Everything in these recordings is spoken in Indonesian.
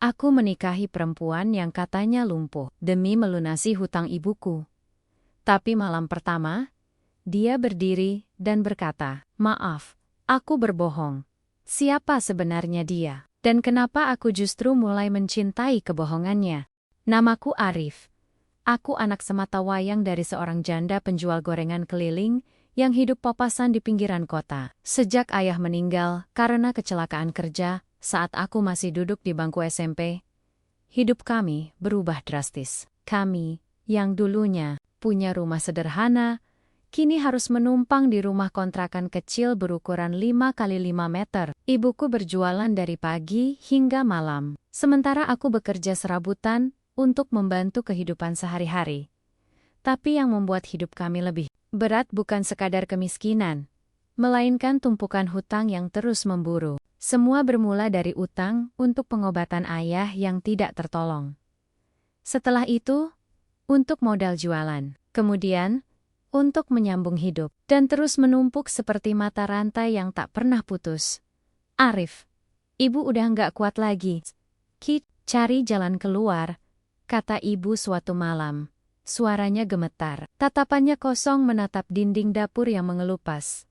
Aku menikahi perempuan yang katanya lumpuh demi melunasi hutang ibuku. Tapi malam pertama, dia berdiri dan berkata, "Maaf, aku berbohong. Siapa sebenarnya dia? Dan kenapa aku justru mulai mencintai kebohongannya? Namaku Arif. Aku anak sematawayang dari seorang janda penjual gorengan keliling yang hidup papasan di pinggiran kota. Sejak ayah meninggal karena kecelakaan kerja saat aku masih duduk di bangku SMP, hidup kami berubah drastis. Kami, yang dulunya punya rumah sederhana, kini harus menumpang di rumah kontrakan kecil berukuran 5 kali 5 meter. Ibuku berjualan dari pagi hingga malam, sementara aku bekerja serabutan untuk membantu kehidupan sehari-hari. Tapi yang membuat hidup kami lebih berat bukan sekadar kemiskinan, melainkan tumpukan hutang yang terus memburu. Semua bermula dari utang untuk pengobatan ayah yang tidak tertolong. Setelah itu, untuk modal jualan. Kemudian, untuk menyambung hidup. Dan terus menumpuk seperti mata rantai yang tak pernah putus. "Arif, ibu udah nggak kuat lagi. Ki, cari jalan keluar," kata ibu suatu malam. Suaranya gemetar. Tatapannya kosong menatap dinding dapur yang mengelupas.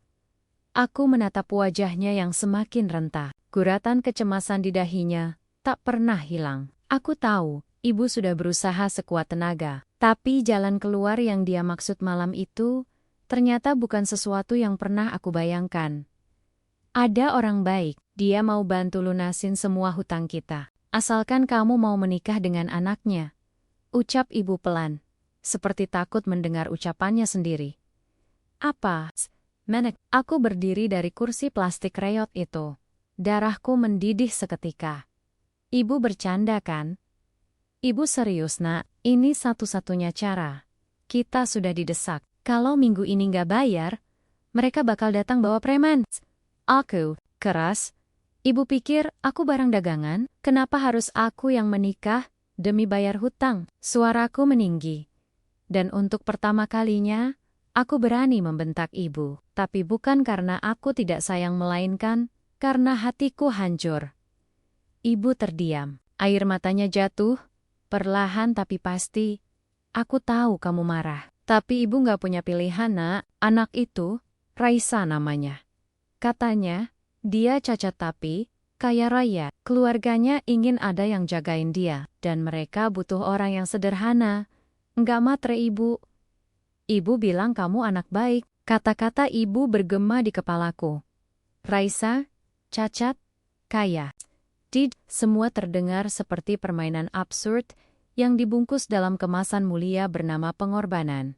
Aku menatap wajahnya yang semakin rentah. Guratan kecemasan di dahinya tak pernah hilang. Aku tahu, ibu sudah berusaha sekuat tenaga. Tapi jalan keluar yang dia maksud malam itu ternyata bukan sesuatu yang pernah aku bayangkan. Ada orang baik, dia mau bantu lunasin semua hutang kita. Asalkan kamu mau menikah dengan anaknya, ucap ibu pelan, seperti takut mendengar ucapannya sendiri. "Apa? Menek?" Aku berdiri dari kursi plastik reyot itu. Darahku mendidih seketika. "Ibu bercanda kan?" "Ibu serius, Nak. Ini satu-satunya cara. Kita sudah didesak. Kalau minggu ini nggak bayar, mereka bakal datang bawa preman." Aku keras. "Ibu pikir aku barang dagangan? Kenapa harus aku yang menikah demi bayar hutang?" Suaraku meninggi. Dan untuk pertama kalinya, aku berani membentak ibu. Tapi bukan karena aku tidak sayang, melainkan karena hatiku hancur. Ibu terdiam. Air matanya jatuh, perlahan tapi pasti. "Aku tahu kamu marah. Tapi ibu nggak punya pilihan, Nak. Anak itu, Raisa namanya. Katanya, dia cacat tapi kaya raya. Keluarganya ingin ada yang jagain dia. Dan mereka butuh orang yang sederhana. Nggak matre, Ibu." "Ibu bilang kamu anak baik." Kata-kata ibu bergema di kepalaku. Raisa, cacat, kaya. Semua terdengar seperti permainan absurd yang dibungkus dalam kemasan mulia bernama pengorbanan.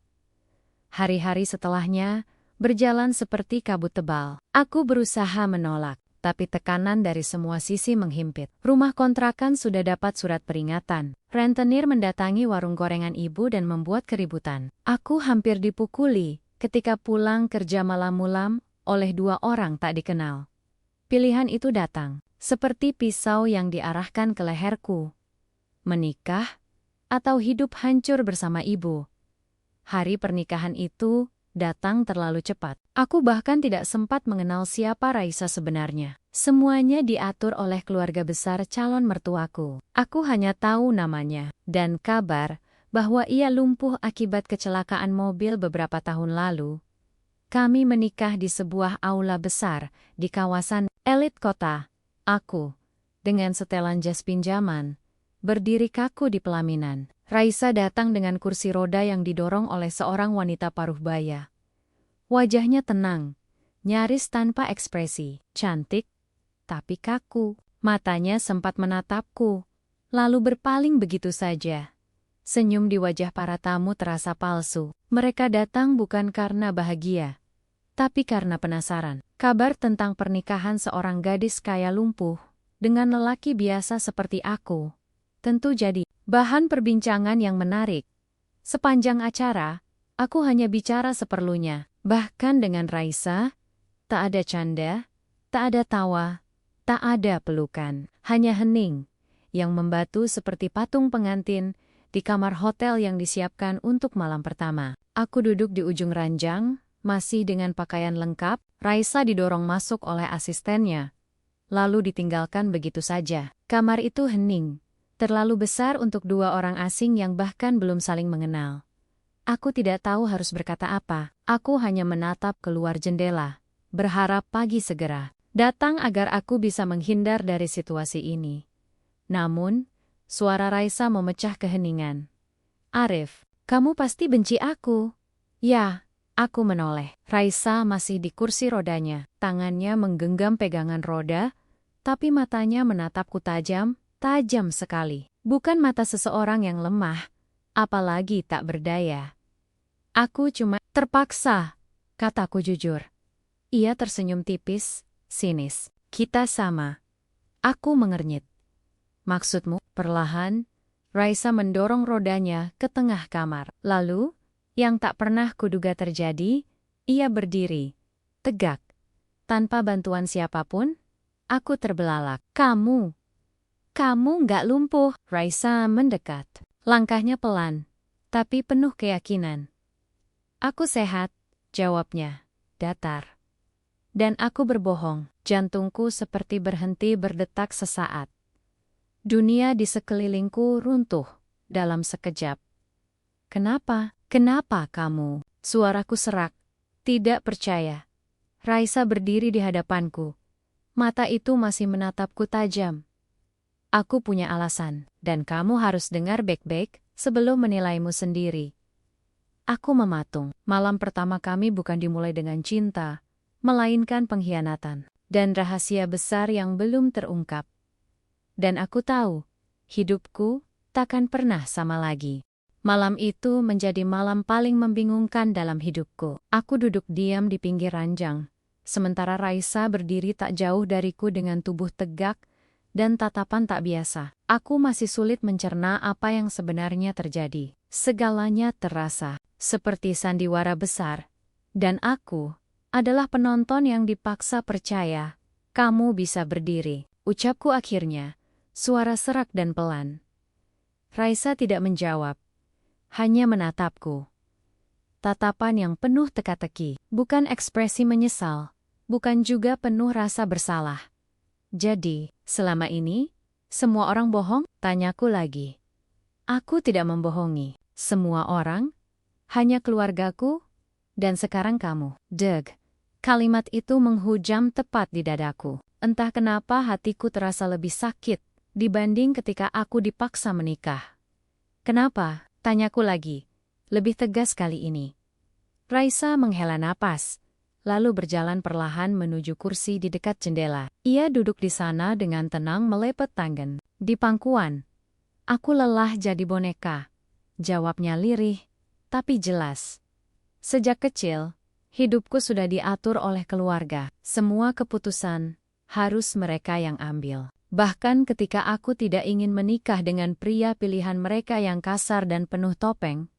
Hari-hari setelahnya berjalan seperti kabut tebal. Aku berusaha menolak, tapi tekanan dari semua sisi menghimpit. Rumah kontrakan sudah dapat surat peringatan. Rentenir mendatangi warung gorengan ibu dan membuat keributan. Aku hampir dipukuli ketika pulang kerja malam-mulam oleh 2 orang tak dikenal. Pilihan itu datang, seperti pisau yang diarahkan ke leherku. Menikah, atau hidup hancur bersama ibu. Hari pernikahan itu datang terlalu cepat. Aku bahkan tidak sempat mengenal siapa Raisa sebenarnya. Semuanya diatur oleh keluarga besar calon mertuaku. Aku hanya tahu namanya, dan kabar bahwa ia lumpuh akibat kecelakaan mobil beberapa tahun lalu. Kami menikah di sebuah aula besar di kawasan elit kota. Aku, dengan setelan jas pinjaman, berdiri kaku di pelaminan. Raisa datang dengan kursi roda yang didorong oleh seorang wanita paruh baya. Wajahnya tenang, nyaris tanpa ekspresi, cantik, tapi kaku. Matanya sempat menatapku, lalu berpaling begitu saja. Senyum di wajah para tamu terasa palsu. Mereka datang bukan karena bahagia, tapi karena penasaran. Kabar tentang pernikahan seorang gadis kaya lumpuh dengan lelaki biasa seperti aku tentu jadi bahan perbincangan yang menarik. Sepanjang acara, aku hanya bicara seperlunya. Bahkan dengan Raisa, tak ada canda, tak ada tawa, tak ada pelukan. Hanya hening yang membatu seperti patung pengantin di kamar hotel yang disiapkan untuk malam pertama. Aku duduk di ujung ranjang, masih dengan pakaian lengkap. Raisa didorong masuk oleh asistennya, lalu ditinggalkan begitu saja. Kamar itu hening, terlalu besar untuk dua orang asing yang bahkan belum saling mengenal. Aku tidak tahu harus berkata apa. Aku hanya menatap keluar jendela, berharap pagi segera datang agar aku bisa menghindar dari situasi ini. Namun, suara Raisa memecah keheningan. "Arif, kamu pasti benci aku." "Ya." Aku menoleh. Raisa masih di kursi rodanya. Tangannya menggenggam pegangan roda, tapi matanya menatapku tajam, tajam sekali. Bukan mata seseorang yang lemah, apalagi tak berdaya. "Aku cuma terpaksa," kataku jujur. Ia tersenyum tipis, sinis. "Kita sama." Aku mengernyit. "Maksudmu?" Perlahan, Raisa mendorong rodanya ke tengah kamar. Lalu, yang tak pernah kuduga terjadi, ia berdiri, tegak. Tanpa bantuan siapapun, aku terbelalak. Kamu nggak lumpuh." Raisa mendekat. Langkahnya pelan, tapi penuh keyakinan. "Aku sehat," jawabnya, datar. Dan aku berbohong. Jantungku seperti berhenti berdetak sesaat. Dunia di sekelilingku runtuh dalam sekejap. "Kenapa? Kenapa kamu?" Suaraku serak. Tidak percaya. Raisa berdiri di hadapanku. Mata itu masih menatapku tajam. "Aku punya alasan, dan kamu harus dengar baik-baik sebelum menilaimu sendiri." Aku mematung. Malam pertama kami bukan dimulai dengan cinta, melainkan pengkhianatan dan rahasia besar yang belum terungkap. Dan aku tahu, hidupku takkan pernah sama lagi. Malam itu menjadi malam paling membingungkan dalam hidupku. Aku duduk diam di pinggir ranjang, sementara Raisa berdiri tak jauh dariku dengan tubuh tegak dan tatapan tak biasa. Aku masih sulit mencerna apa yang sebenarnya terjadi. Segalanya terasa seperti sandiwara besar, dan aku adalah penonton yang dipaksa percaya. "Kamu bisa berdiri," ucapku akhirnya, suara serak dan pelan. Raisa tidak menjawab, hanya menatapku. Tatapan yang penuh teka-teki, bukan ekspresi menyesal, bukan juga penuh rasa bersalah. "Jadi, selama ini, semua orang bohong?" tanyaku lagi. "Aku tidak membohongi. Semua orang? Hanya keluargaku? Dan sekarang kamu." Deg. Kalimat itu menghujam tepat di dadaku. Entah kenapa hatiku terasa lebih sakit dibanding ketika aku dipaksa menikah. "Kenapa?" tanyaku lagi, lebih tegas kali ini. Raisa menghela napas, lalu berjalan perlahan menuju kursi di dekat jendela. Ia duduk di sana dengan tenang melepet tangan. Di pangkuan. "Aku lelah jadi boneka," jawabnya lirih, tapi jelas. "Sejak kecil, hidupku sudah diatur oleh keluarga. Semua keputusan harus mereka yang ambil. Bahkan ketika aku tidak ingin menikah dengan pria pilihan mereka yang kasar dan penuh topeng,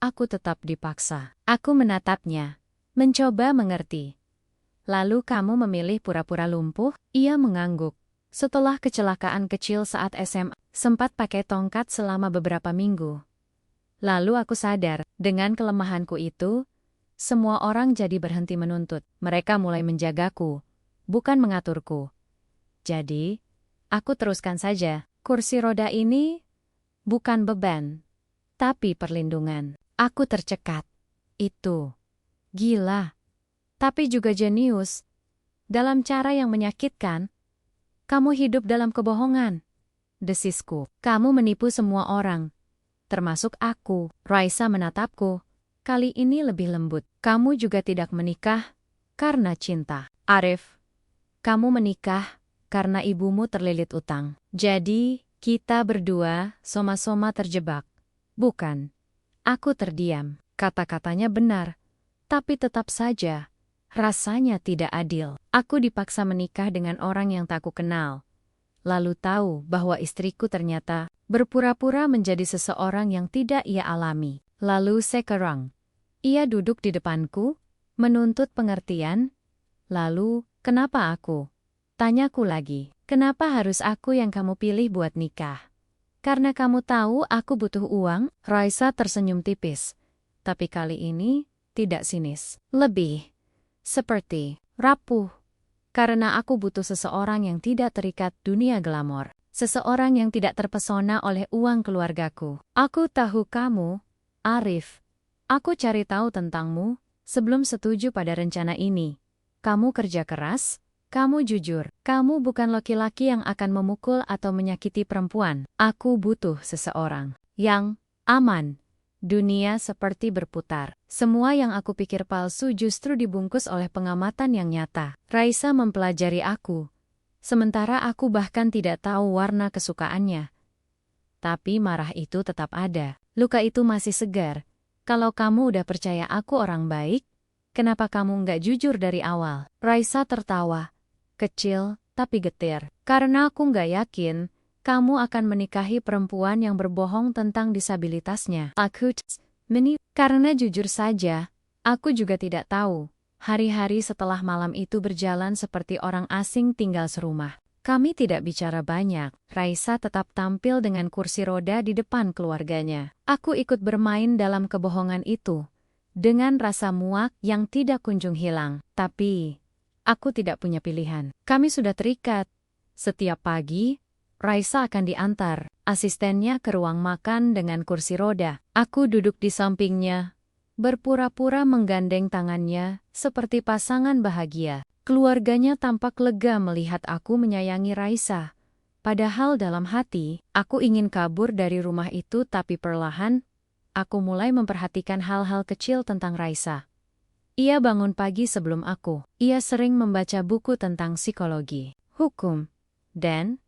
aku tetap dipaksa." Aku menatapnya, mencoba mengerti. "Lalu kamu memilih pura-pura lumpuh?" Ia mengangguk. "Setelah kecelakaan kecil saat SMA, sempat pakai tongkat selama beberapa minggu. Lalu aku sadar, dengan kelemahanku itu, semua orang jadi berhenti menuntut. Mereka mulai menjagaku, bukan mengaturku. Jadi, aku teruskan saja. Kursi roda ini bukan beban, tapi perlindungan." Aku tercekat. Itu gila, tapi juga jenius. Dalam cara yang menyakitkan. "Kamu hidup dalam kebohongan," desisku. "Kamu menipu semua orang, termasuk aku." Raisa menatapku, kali ini lebih lembut. "Kamu juga tidak menikah karena cinta, Arif. Kamu menikah karena ibumu terlilit utang. Jadi, kita berdua sama-sama terjebak, bukan?" Aku terdiam. Kata-katanya benar, tapi tetap saja, rasanya tidak adil. Aku dipaksa menikah dengan orang yang tak ku kenal. Lalu tahu bahwa istriku ternyata berpura-pura menjadi seseorang yang tidak ia alami. Lalu sekarang, ia duduk di depanku, menuntut pengertian. Lalu, kenapa aku? Tanyaku lagi, "Kenapa harus aku yang kamu pilih buat nikah? Karena kamu tahu aku butuh uang?" Raisa tersenyum tipis, tapi kali ini tidak sinis. Lebih seperti rapuh. Karena aku butuh seseorang yang tidak terikat dunia glamor. Seseorang yang tidak terpesona oleh uang keluargaku. Aku tahu kamu, Arif. Aku cari tahu tentangmu sebelum setuju pada rencana ini. Kamu kerja keras, kamu jujur. Kamu bukan laki-laki yang akan memukul atau menyakiti perempuan. Aku butuh seseorang yang aman. Dunia seperti berputar. Semua yang aku pikir palsu justru dibungkus oleh pengamatan yang nyata. Raisa mempelajari aku. Sementara aku bahkan tidak tahu warna kesukaannya. Tapi marah itu tetap ada. Luka itu masih segar. Kalau kamu udah percaya aku orang baik, kenapa kamu nggak jujur dari awal? Raisa tertawa. Kecil, tapi getir. Karena aku nggak yakin kamu akan menikahi perempuan yang berbohong tentang disabilitasnya. Karena jujur saja, aku juga tidak tahu. Hari-hari setelah malam itu berjalan seperti orang asing tinggal serumah. Kami tidak bicara banyak. Raisa tetap tampil dengan kursi roda di depan keluarganya. Aku ikut bermain dalam kebohongan itu, dengan rasa muak yang tidak kunjung hilang. Tapi, aku tidak punya pilihan. Kami sudah terikat. Setiap pagi, Raisa akan diantar asistennya ke ruang makan dengan kursi roda. Aku duduk di sampingnya, berpura-pura menggandeng tangannya seperti pasangan bahagia. Keluarganya tampak lega melihat aku menyayangi Raisa. Padahal dalam hati, aku ingin kabur dari rumah itu, tapi perlahan, aku mulai memperhatikan hal-hal kecil tentang Raisa. Ia bangun pagi sebelum aku. Ia sering membaca buku tentang psikologi, hukum, dan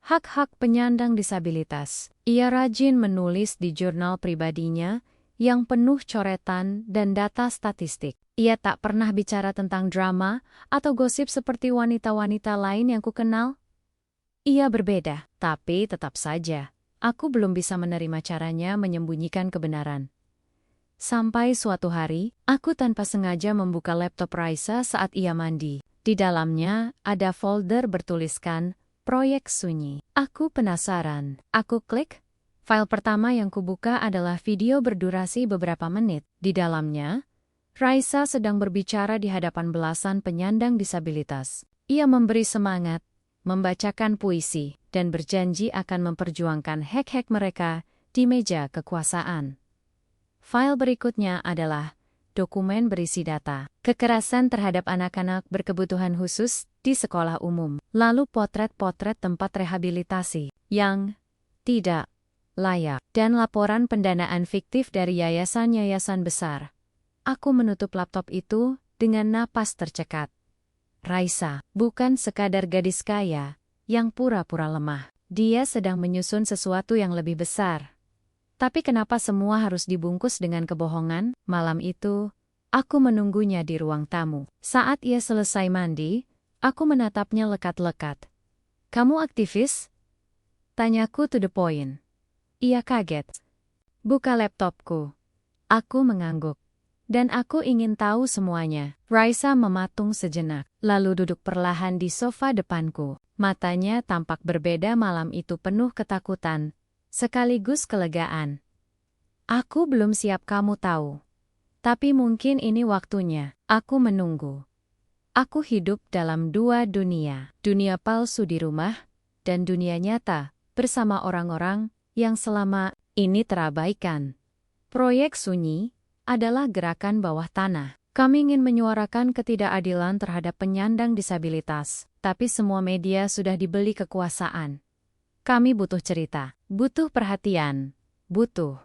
hak-hak penyandang disabilitas. Ia rajin menulis di jurnal pribadinya yang penuh coretan dan data statistik. Ia tak pernah bicara tentang drama atau gosip seperti wanita-wanita lain yang kukenal. Ia berbeda, tapi tetap saja, aku belum bisa menerima caranya menyembunyikan kebenaran. Sampai suatu hari, aku tanpa sengaja membuka laptop Raisa saat ia mandi. Di dalamnya ada folder bertuliskan Proyek Sunyi. Aku penasaran. Aku klik. File pertama yang kubuka adalah video berdurasi beberapa menit. Di dalamnya, Raisa sedang berbicara di hadapan belasan penyandang disabilitas. Ia memberi semangat, membacakan puisi, dan berjanji akan memperjuangkan hak-hak mereka di meja kekuasaan. File berikutnya adalah dokumen berisi data kekerasan terhadap anak-anak berkebutuhan khusus di sekolah umum, lalu potret-potret tempat rehabilitasi yang tidak layak, dan laporan pendanaan fiktif dari yayasan-yayasan besar. Aku menutup laptop itu dengan napas tercekat. Raisa bukan sekadar gadis kaya yang pura-pura lemah. Dia sedang menyusun sesuatu yang lebih besar. Tapi kenapa semua harus dibungkus dengan kebohongan? Malam itu, aku menunggunya di ruang tamu. Saat ia selesai mandi, aku menatapnya lekat-lekat. "Kamu aktivis?" Tanyaku to the point. Ia kaget. Buka laptopku. Aku mengangguk. Dan aku ingin tahu semuanya. Raisa mematung sejenak, lalu duduk perlahan di sofa depanku. Matanya tampak berbeda malam itu, penuh ketakutan, sekaligus kelegaan. "Aku belum siap, kamu tahu. Tapi mungkin ini waktunya." Aku menunggu. Aku hidup dalam dua dunia. Dunia palsu di rumah, dan dunia nyata, bersama orang-orang yang selama ini terabaikan. Proyek Sunyi adalah gerakan bawah tanah. Kami ingin menyuarakan ketidakadilan terhadap penyandang disabilitas, tapi semua media sudah dibeli kekuasaan. Kami butuh cerita, butuh perhatian, butuh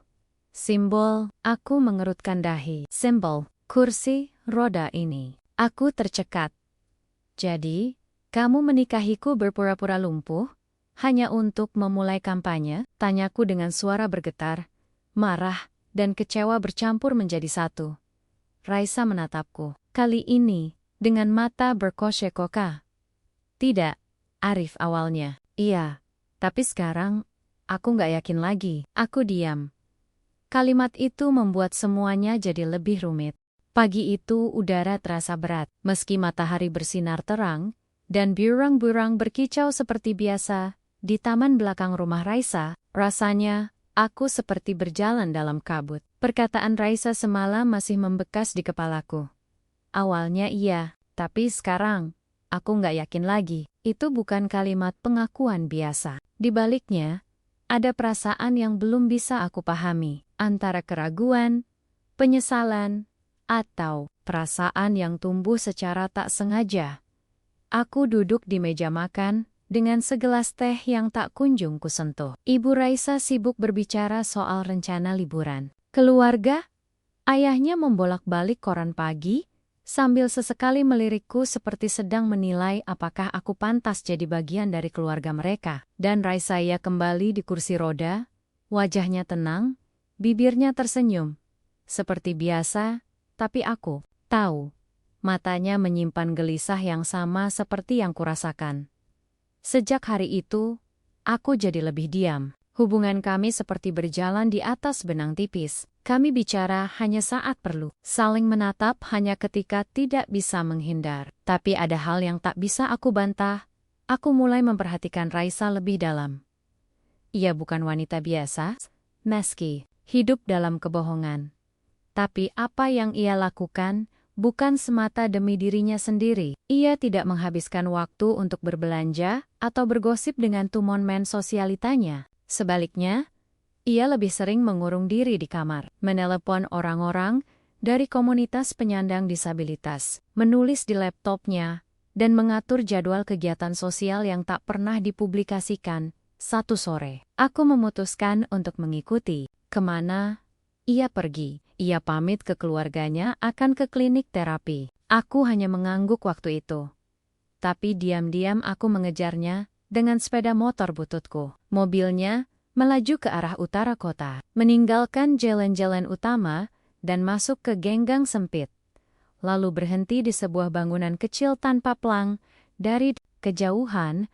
simbol. Aku mengerutkan dahi. Simbol kursi roda ini. Aku tercekat. "Jadi, kamu menikahiku berpura-pura lumpuh hanya untuk memulai kampanye?" Tanyaku dengan suara bergetar, marah dan kecewa bercampur menjadi satu. Raisa menatapku, kali ini dengan mata berkosek-koka. "Tidak, Arif." Awalnya, "Iya, tapi sekarang aku nggak yakin lagi." Aku diam. Kalimat itu membuat semuanya jadi lebih rumit. Pagi itu udara terasa berat, meski matahari bersinar terang, dan burung-burung berkicau seperti biasa di taman belakang rumah Raisa. Rasanya, aku seperti berjalan dalam kabut. Perkataan Raisa semalam masih membekas di kepalaku. Awalnya iya, tapi sekarang, Aku nggak yakin lagi. Itu bukan kalimat pengakuan biasa. Di baliknya, ada perasaan yang belum bisa aku pahami. Antara keraguan, penyesalan, atau perasaan yang tumbuh secara tak sengaja. Aku duduk di meja makan dengan segelas teh yang tak kunjung kusentuh. Ibu Raisa sibuk berbicara soal rencana liburan. Keluarga, ayahnya membolak-balik koran pagi, sambil sesekali melirikku seperti sedang menilai apakah aku pantas jadi bagian dari keluarga mereka. Dan Raisaya kembali di kursi roda, wajahnya tenang, bibirnya tersenyum. Seperti biasa, tapi aku tahu, matanya menyimpan gelisah yang sama seperti yang kurasakan. Sejak hari itu, aku jadi lebih diam. Hubungan kami seperti berjalan di atas benang tipis. Kami bicara hanya saat perlu, saling menatap hanya ketika tidak bisa menghindar. Tapi ada hal yang tak bisa aku bantah. Aku mulai memperhatikan Raisa lebih dalam. Ia bukan wanita biasa, meski hidup dalam kebohongan. Tapi apa yang ia lakukan bukan semata demi dirinya sendiri. Ia tidak menghabiskan waktu untuk berbelanja atau bergosip dengan tumon-men sosialitanya. Sebaliknya, ia lebih sering mengurung diri di kamar, menelepon orang-orang dari komunitas penyandang disabilitas, menulis di laptopnya, dan mengatur jadwal kegiatan sosial yang tak pernah dipublikasikan. Satu sore, aku memutuskan untuk mengikuti kemana ia pergi. Ia pamit ke keluarganya akan ke klinik terapi. Aku hanya mengangguk waktu itu. Tapi diam-diam aku mengejarnya dengan sepeda motor bututku. Mobilnya melaju ke arah utara kota, meninggalkan jalan-jalan utama dan masuk ke genggang sempit. Lalu berhenti di sebuah bangunan kecil tanpa plang. Dari kejauhan,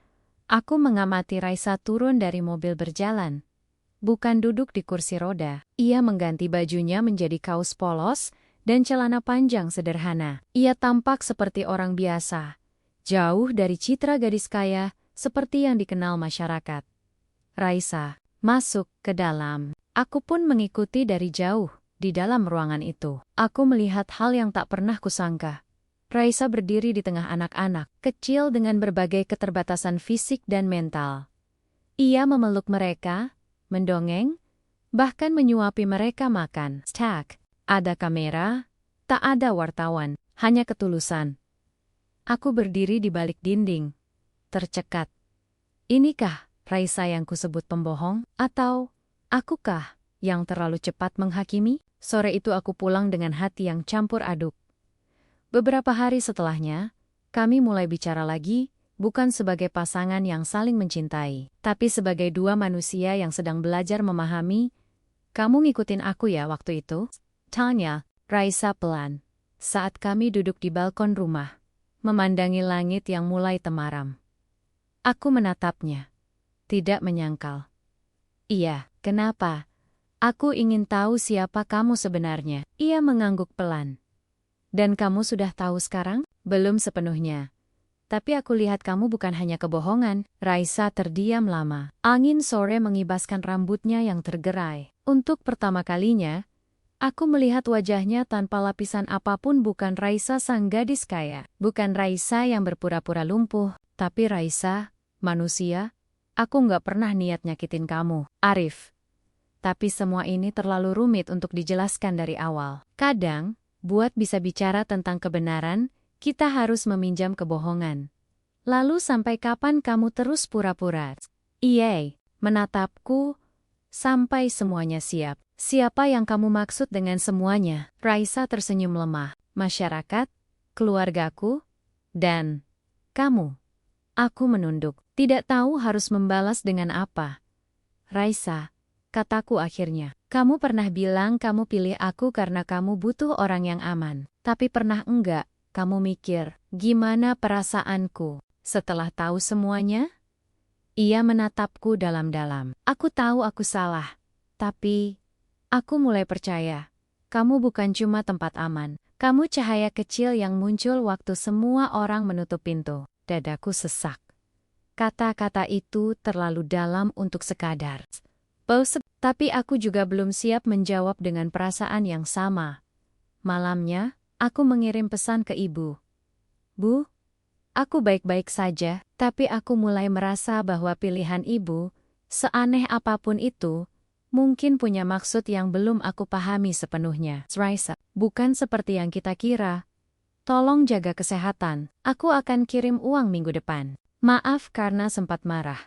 aku mengamati Raisa turun dari mobil berjalan. Bukan duduk di kursi roda. Ia mengganti bajunya menjadi kaos polos dan celana panjang sederhana. Ia tampak seperti orang biasa, jauh dari citra gadis kaya seperti yang dikenal masyarakat. Raisa masuk ke dalam. Aku pun mengikuti dari jauh di dalam ruangan itu. Aku melihat hal yang tak pernah kusangka. Raisa berdiri di tengah anak-anak kecil dengan berbagai keterbatasan fisik dan mental. Ia memeluk mereka, mendongeng, bahkan menyuapi mereka makan. Tak ada kamera, tak ada wartawan, hanya ketulusan. Aku berdiri di balik dinding, tercekat. Inikah Raisa yang kusebut pembohong? Atau akukah yang terlalu cepat menghakimi? Sore itu aku pulang dengan hati yang campur aduk. Beberapa hari setelahnya, kami mulai bicara lagi, bukan sebagai pasangan yang saling mencintai, tapi sebagai dua manusia yang sedang belajar memahami. Kamu ngikutin aku ya waktu itu? Tanya Raisa pelan, saat kami duduk di balkon rumah, memandangi langit yang mulai temaram. Aku menatapnya, tidak menyangkal. Iya, kenapa? Aku ingin tahu siapa kamu sebenarnya. Ia mengangguk pelan. Dan kamu sudah tahu sekarang? Belum sepenuhnya. Tapi aku lihat kamu bukan hanya kebohongan. Raisa terdiam lama. Angin sore mengibaskan rambutnya yang tergerai. Untuk pertama kalinya, aku melihat wajahnya tanpa lapisan apapun. Bukan Raisa sang gadis kaya. Bukan Raisa yang berpura-pura lumpuh. Tapi Raisa, manusia. Aku nggak pernah niat nyakitin kamu, Arif. Tapi semua ini terlalu rumit untuk dijelaskan dari awal. Kadang, buat bisa bicara tentang kebenaran, kita harus meminjam kebohongan. Lalu sampai kapan kamu terus pura-pura? Iya, menatapku, sampai semuanya siap. Siapa yang kamu maksud dengan semuanya? Raisa tersenyum lemah. Masyarakat, keluargaku, dan kamu. Aku menunduk, tidak tahu harus membalas dengan apa. Raisa, kataku akhirnya, kamu pernah bilang kamu pilih aku karena kamu butuh orang yang aman. Tapi pernah enggak, kamu mikir, gimana perasaanku setelah tahu semuanya? Ia menatapku dalam-dalam. Aku tahu aku salah. Tapi, aku mulai percaya. Kamu bukan cuma tempat aman. Kamu cahaya kecil yang muncul waktu semua orang menutup pintu. Dadaku sesak. Kata-kata itu terlalu dalam untuk sekadar tapi aku juga belum siap menjawab dengan perasaan yang sama. Malamnya, aku mengirim pesan ke ibu. Bu, Aku baik-baik saja, tapi aku mulai merasa bahwa pilihan ibu, seaneh apapun itu, mungkin punya maksud yang belum aku pahami sepenuhnya. Raisa, bukan seperti yang kita kira. Tolong jaga kesehatan. Aku akan kirim uang minggu depan. Maaf karena sempat marah.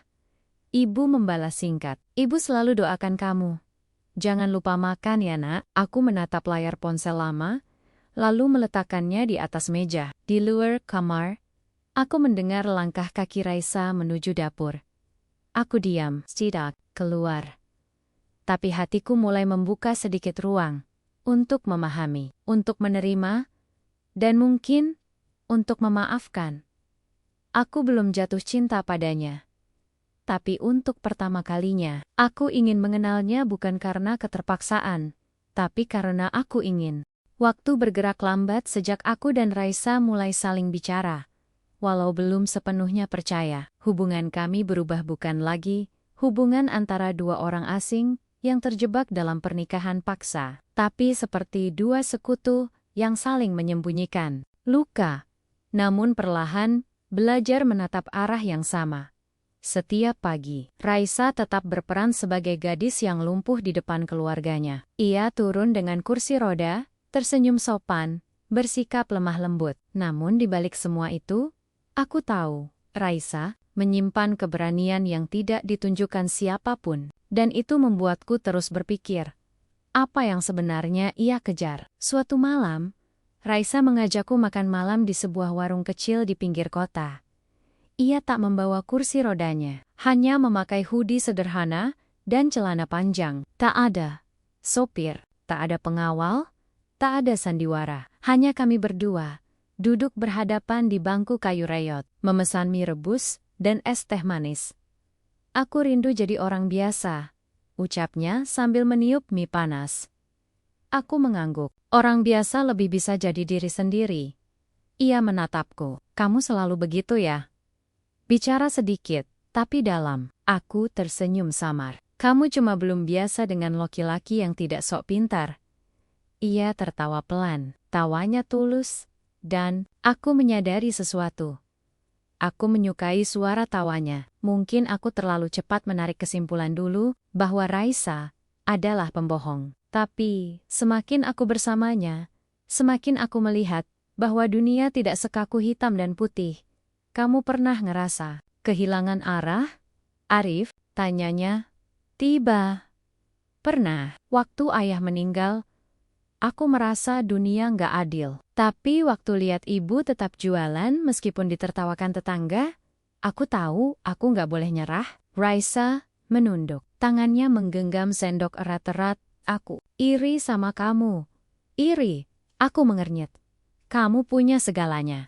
Ibu membalas singkat. Ibu selalu doakan kamu. Jangan lupa makan ya nak. Aku menatap layar ponsel lama, lalu meletakkannya di atas meja. Di luar kamar, aku mendengar langkah kaki Raisa menuju dapur. Aku diam, tidak keluar. Tapi hatiku mulai membuka sedikit ruang untuk memahami, untuk menerima, dan mungkin untuk memaafkan. Aku belum jatuh cinta padanya. Tapi untuk pertama kalinya, aku ingin mengenalnya bukan karena keterpaksaan, tapi karena aku ingin. Waktu bergerak lambat sejak aku dan Raisa mulai saling bicara. Walau belum sepenuhnya percaya, hubungan kami berubah bukan lagi hubungan antara dua orang asing yang terjebak dalam pernikahan paksa, tapi seperti dua sekutu yang saling menyembunyikan luka, namun perlahan belajar menatap arah yang sama. Setiap pagi, Raisa tetap berperan sebagai gadis yang lumpuh di depan keluarganya. Ia turun dengan kursi roda, tersenyum sopan, bersikap lemah lembut. Namun di balik semua itu, aku tahu, Raisa menyimpan keberanian yang tidak ditunjukkan siapapun, dan itu membuatku terus berpikir, apa yang sebenarnya ia kejar. Suatu malam, Raisa mengajakku makan malam di sebuah warung kecil di pinggir kota. Ia tak membawa kursi rodanya, hanya memakai hoodie sederhana dan celana panjang. Tak ada sopir, tak ada pengawal, tak ada sandiwara. Hanya kami berdua, duduk berhadapan di bangku kayu reyot, memesan mie rebus dan es teh manis. Aku rindu jadi orang biasa, ucapnya sambil meniup mie panas. Aku mengangguk. Orang biasa lebih bisa jadi diri sendiri. Ia menatapku. Kamu selalu begitu ya? Bicara sedikit, tapi dalam. Aku tersenyum samar. Kamu cuma belum biasa dengan laki-laki yang tidak sok pintar. Ia tertawa pelan. Tawanya tulus. Dan aku menyadari sesuatu. Aku menyukai suara tawanya. Mungkin aku terlalu cepat menarik kesimpulan dulu bahwa Raisa adalah pembohong. Tapi, semakin aku bersamanya, semakin aku melihat bahwa dunia tidak sekaku hitam dan putih. Kamu pernah ngerasa kehilangan arah? Arif, tanyanya. Tiba. Pernah, waktu ayah meninggal, aku merasa dunia nggak adil. Tapi waktu lihat ibu tetap jualan meskipun ditertawakan tetangga, aku tahu aku nggak boleh nyerah. Raisa menunduk. Tangannya menggenggam sendok erat-erat. Aku iri sama kamu. Iri. Aku mengernyit. Kamu punya segalanya.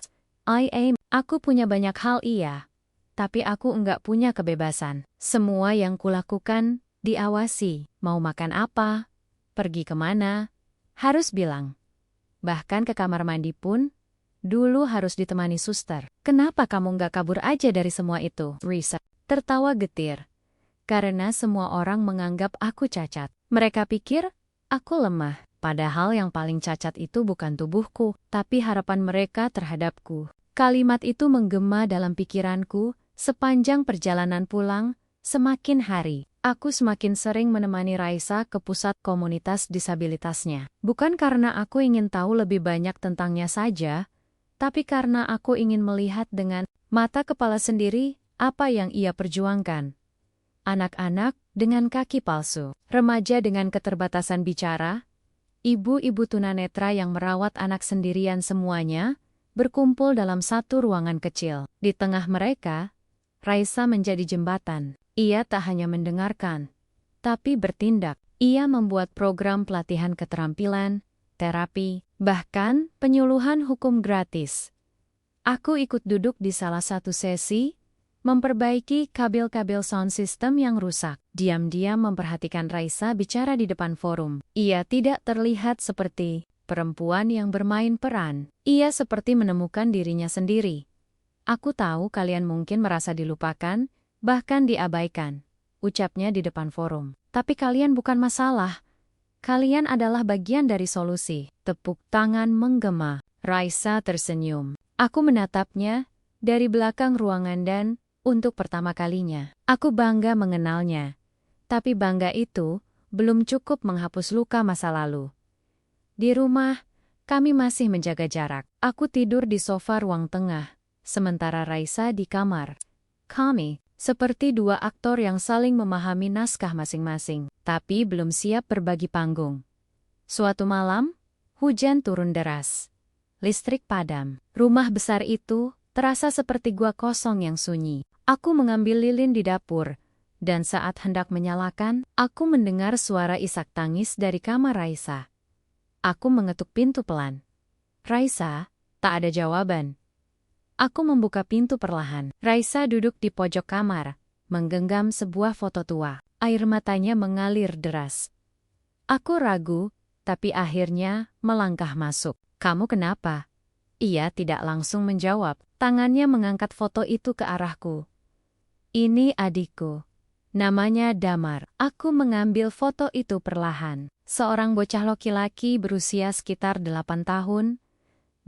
Aku punya banyak hal iya. Tapi aku enggak punya kebebasan. Semua yang kulakukan, diawasi. Mau makan apa? Pergi kemana? Harus bilang. Bahkan ke kamar mandi pun, dulu harus ditemani suster. Kenapa kamu enggak kabur aja dari semua itu? Risa tertawa getir. Karena semua orang menganggap aku cacat. Mereka pikir aku lemah, padahal yang paling cacat itu bukan tubuhku, tapi harapan mereka terhadapku. Kalimat itu menggema dalam pikiranku sepanjang perjalanan pulang. Semakin hari, aku semakin sering menemani Raisa ke pusat komunitas disabilitasnya. Bukan karena aku ingin tahu lebih banyak tentangnya saja, tapi karena aku ingin melihat dengan mata kepala sendiri apa yang ia perjuangkan. Anak-anak dengan kaki palsu, remaja dengan keterbatasan bicara, ibu-ibu tunanetra yang merawat anak sendirian semuanya, berkumpul dalam satu ruangan kecil. Di tengah mereka, Raisa menjadi jembatan. Ia tak hanya mendengarkan, tapi bertindak. Ia membuat program pelatihan keterampilan, terapi, bahkan penyuluhan hukum gratis. Aku ikut duduk di salah satu sesi, memperbaiki kabel-kabel sound system yang rusak. Diam-diam memperhatikan Raisa bicara di depan forum. Ia tidak terlihat seperti perempuan yang bermain peran. Ia seperti menemukan dirinya sendiri. Aku tahu kalian mungkin merasa dilupakan, bahkan diabaikan, ucapnya di depan forum. Tapi kalian bukan masalah. Kalian adalah bagian dari solusi. Tepuk tangan menggema. Raisa tersenyum. Aku menatapnya, dari belakang ruangan dan, untuk pertama kalinya, aku bangga mengenalnya. Tapi bangga itu belum cukup menghapus luka masa lalu. Di rumah, kami masih menjaga jarak. Aku tidur di sofa ruang tengah, sementara Raisa di kamar. Kami, seperti dua aktor yang saling memahami naskah masing-masing, tapi belum siap berbagi panggung. Suatu malam, hujan turun deras. Listrik padam. Rumah besar itu terasa seperti gua kosong yang sunyi. Aku mengambil lilin di dapur, dan saat hendak menyalakan, aku mendengar suara isak tangis dari kamar Raisa. Aku mengetuk pintu pelan. Raisa, tak ada jawaban. Aku membuka pintu perlahan. Raisa duduk di pojok kamar, menggenggam sebuah foto tua. Air matanya mengalir deras. Aku ragu, tapi akhirnya melangkah masuk. Kamu kenapa? Ia tidak langsung menjawab. Tangannya mengangkat foto itu ke arahku. Ini adikku. Namanya Damar. Aku mengambil foto itu perlahan. Seorang bocah laki-laki berusia sekitar 8 tahun,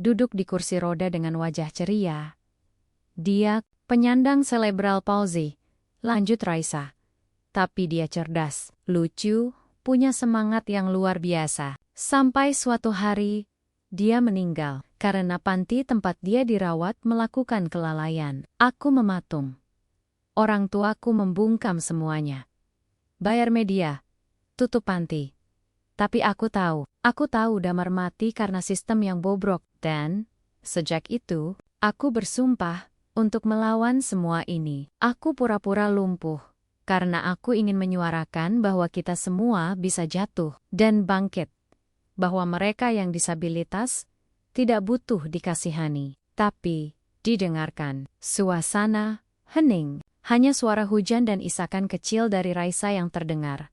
duduk di kursi roda dengan wajah ceria. Dia penyandang cerebral palsy, lanjut Raisa. Tapi dia cerdas, lucu, punya semangat yang luar biasa. Sampai suatu hari, dia meninggal karena panti tempat dia dirawat melakukan kelalaian. Aku mematung. Orang tuaku membungkam semuanya. Bayar media, tutup panti. Tapi aku tahu Damar mati karena sistem yang bobrok. Dan, sejak itu, aku bersumpah untuk melawan semua ini. Aku pura-pura lumpuh, karena aku ingin menyuarakan bahwa kita semua bisa jatuh dan bangkit. Bahwa mereka yang disabilitas tidak butuh dikasihani, tapi didengarkan. Suasana hening, hanya suara hujan dan isakan kecil dari Raisa yang terdengar.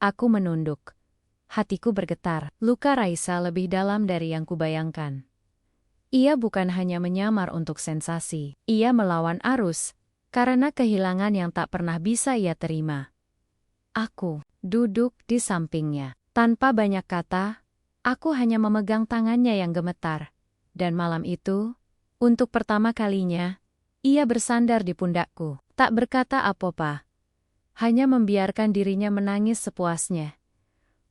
Aku menunduk. Hatiku bergetar. Luka Raisa lebih dalam dari yang kubayangkan. Ia bukan hanya menyamar untuk sensasi. Ia melawan arus, karena kehilangan yang tak pernah bisa ia terima. Aku duduk di sampingnya. Tanpa banyak kata, aku hanya memegang tangannya yang gemetar. Dan malam itu, untuk pertama kalinya, ia bersandar di pundakku. Tak berkata apa-apa. Hanya membiarkan dirinya menangis sepuasnya.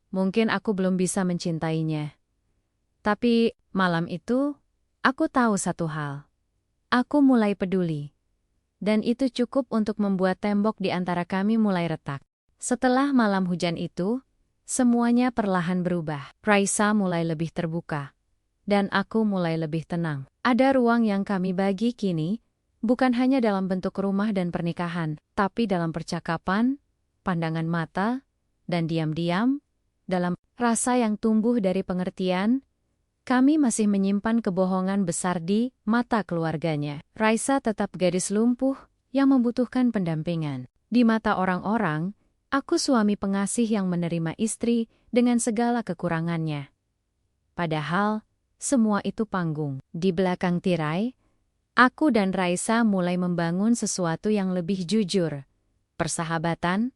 Mungkin aku belum bisa mencintainya. Tapi, malam itu, aku tahu satu hal. Aku mulai peduli. Dan itu cukup untuk membuat tembok di antara kami mulai retak. Setelah malam hujan itu, semuanya perlahan berubah. Raisa mulai lebih terbuka. Dan aku mulai lebih tenang. Ada ruang yang kami bagi kini, bukan hanya dalam bentuk rumah dan pernikahan, tapi dalam percakapan, pandangan mata, dan diam-diam, dalam rasa yang tumbuh dari pengertian, kami masih menyimpan kebohongan besar di mata keluarganya. Raisa tetap gadis lumpuh yang membutuhkan pendampingan. Di mata orang-orang, aku suami pengasih yang menerima istri dengan segala kekurangannya. Padahal, semua itu panggung. Di belakang tirai, aku dan Raisa mulai membangun sesuatu yang lebih jujur. Persahabatan,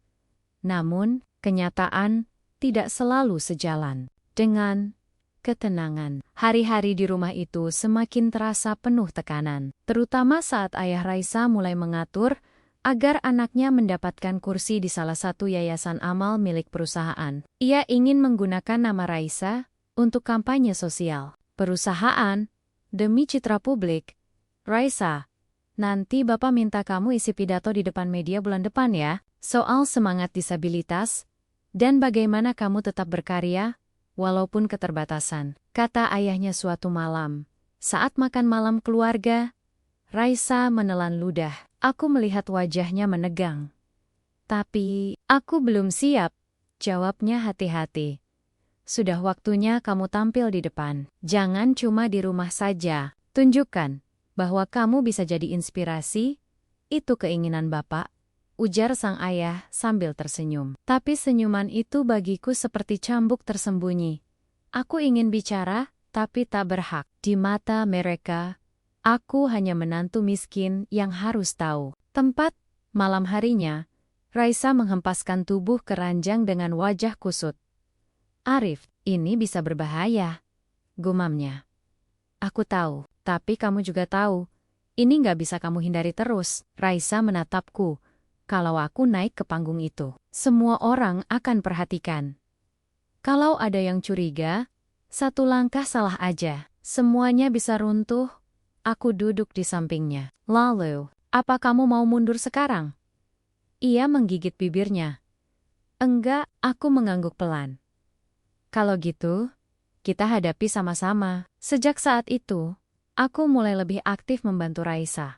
namun, kenyataan tidak selalu sejalan dengan ketenangan. Hari-hari di rumah itu semakin terasa penuh tekanan, terutama saat ayah Raisa mulai mengatur agar anaknya mendapatkan kursi di salah satu yayasan amal milik perusahaan. Ia ingin menggunakan nama Raisa untuk kampanye sosial. Perusahaan, demi citra publik. Raisa, nanti Bapak minta kamu isi pidato di depan media bulan depan ya, soal semangat disabilitas, dan bagaimana kamu tetap berkarya, walaupun keterbatasan, kata ayahnya suatu malam. Saat makan malam keluarga, Raisa menelan ludah. Aku melihat wajahnya menegang. Tapi, aku belum siap, jawabnya hati-hati. Sudah waktunya kamu tampil di depan. Jangan cuma di rumah saja. Tunjukkan bahwa kamu bisa jadi inspirasi. Itu keinginan Bapak, ujar sang ayah sambil tersenyum. Tapi senyuman itu bagiku seperti cambuk tersembunyi. Aku ingin bicara, tapi tak berhak. Di mata mereka, aku hanya menantu miskin yang harus tahu. Tempat, malam harinya, Raisa menghempaskan tubuh ke ranjang dengan wajah kusut. Arif, ini bisa berbahaya, gumamnya. Aku tahu, tapi kamu juga tahu, Ini nggak bisa kamu hindari terus. Raisa menatapku. Kalau aku naik ke panggung itu, semua orang akan perhatikan. Kalau ada yang curiga, satu langkah salah aja, semuanya bisa runtuh. Aku duduk di sampingnya. Lalu, apa kamu mau mundur sekarang? Ia menggigit bibirnya. Enggak, aku mengangguk pelan. Kalau gitu, kita hadapi sama-sama. Sejak saat itu, aku mulai lebih aktif membantu Raisa.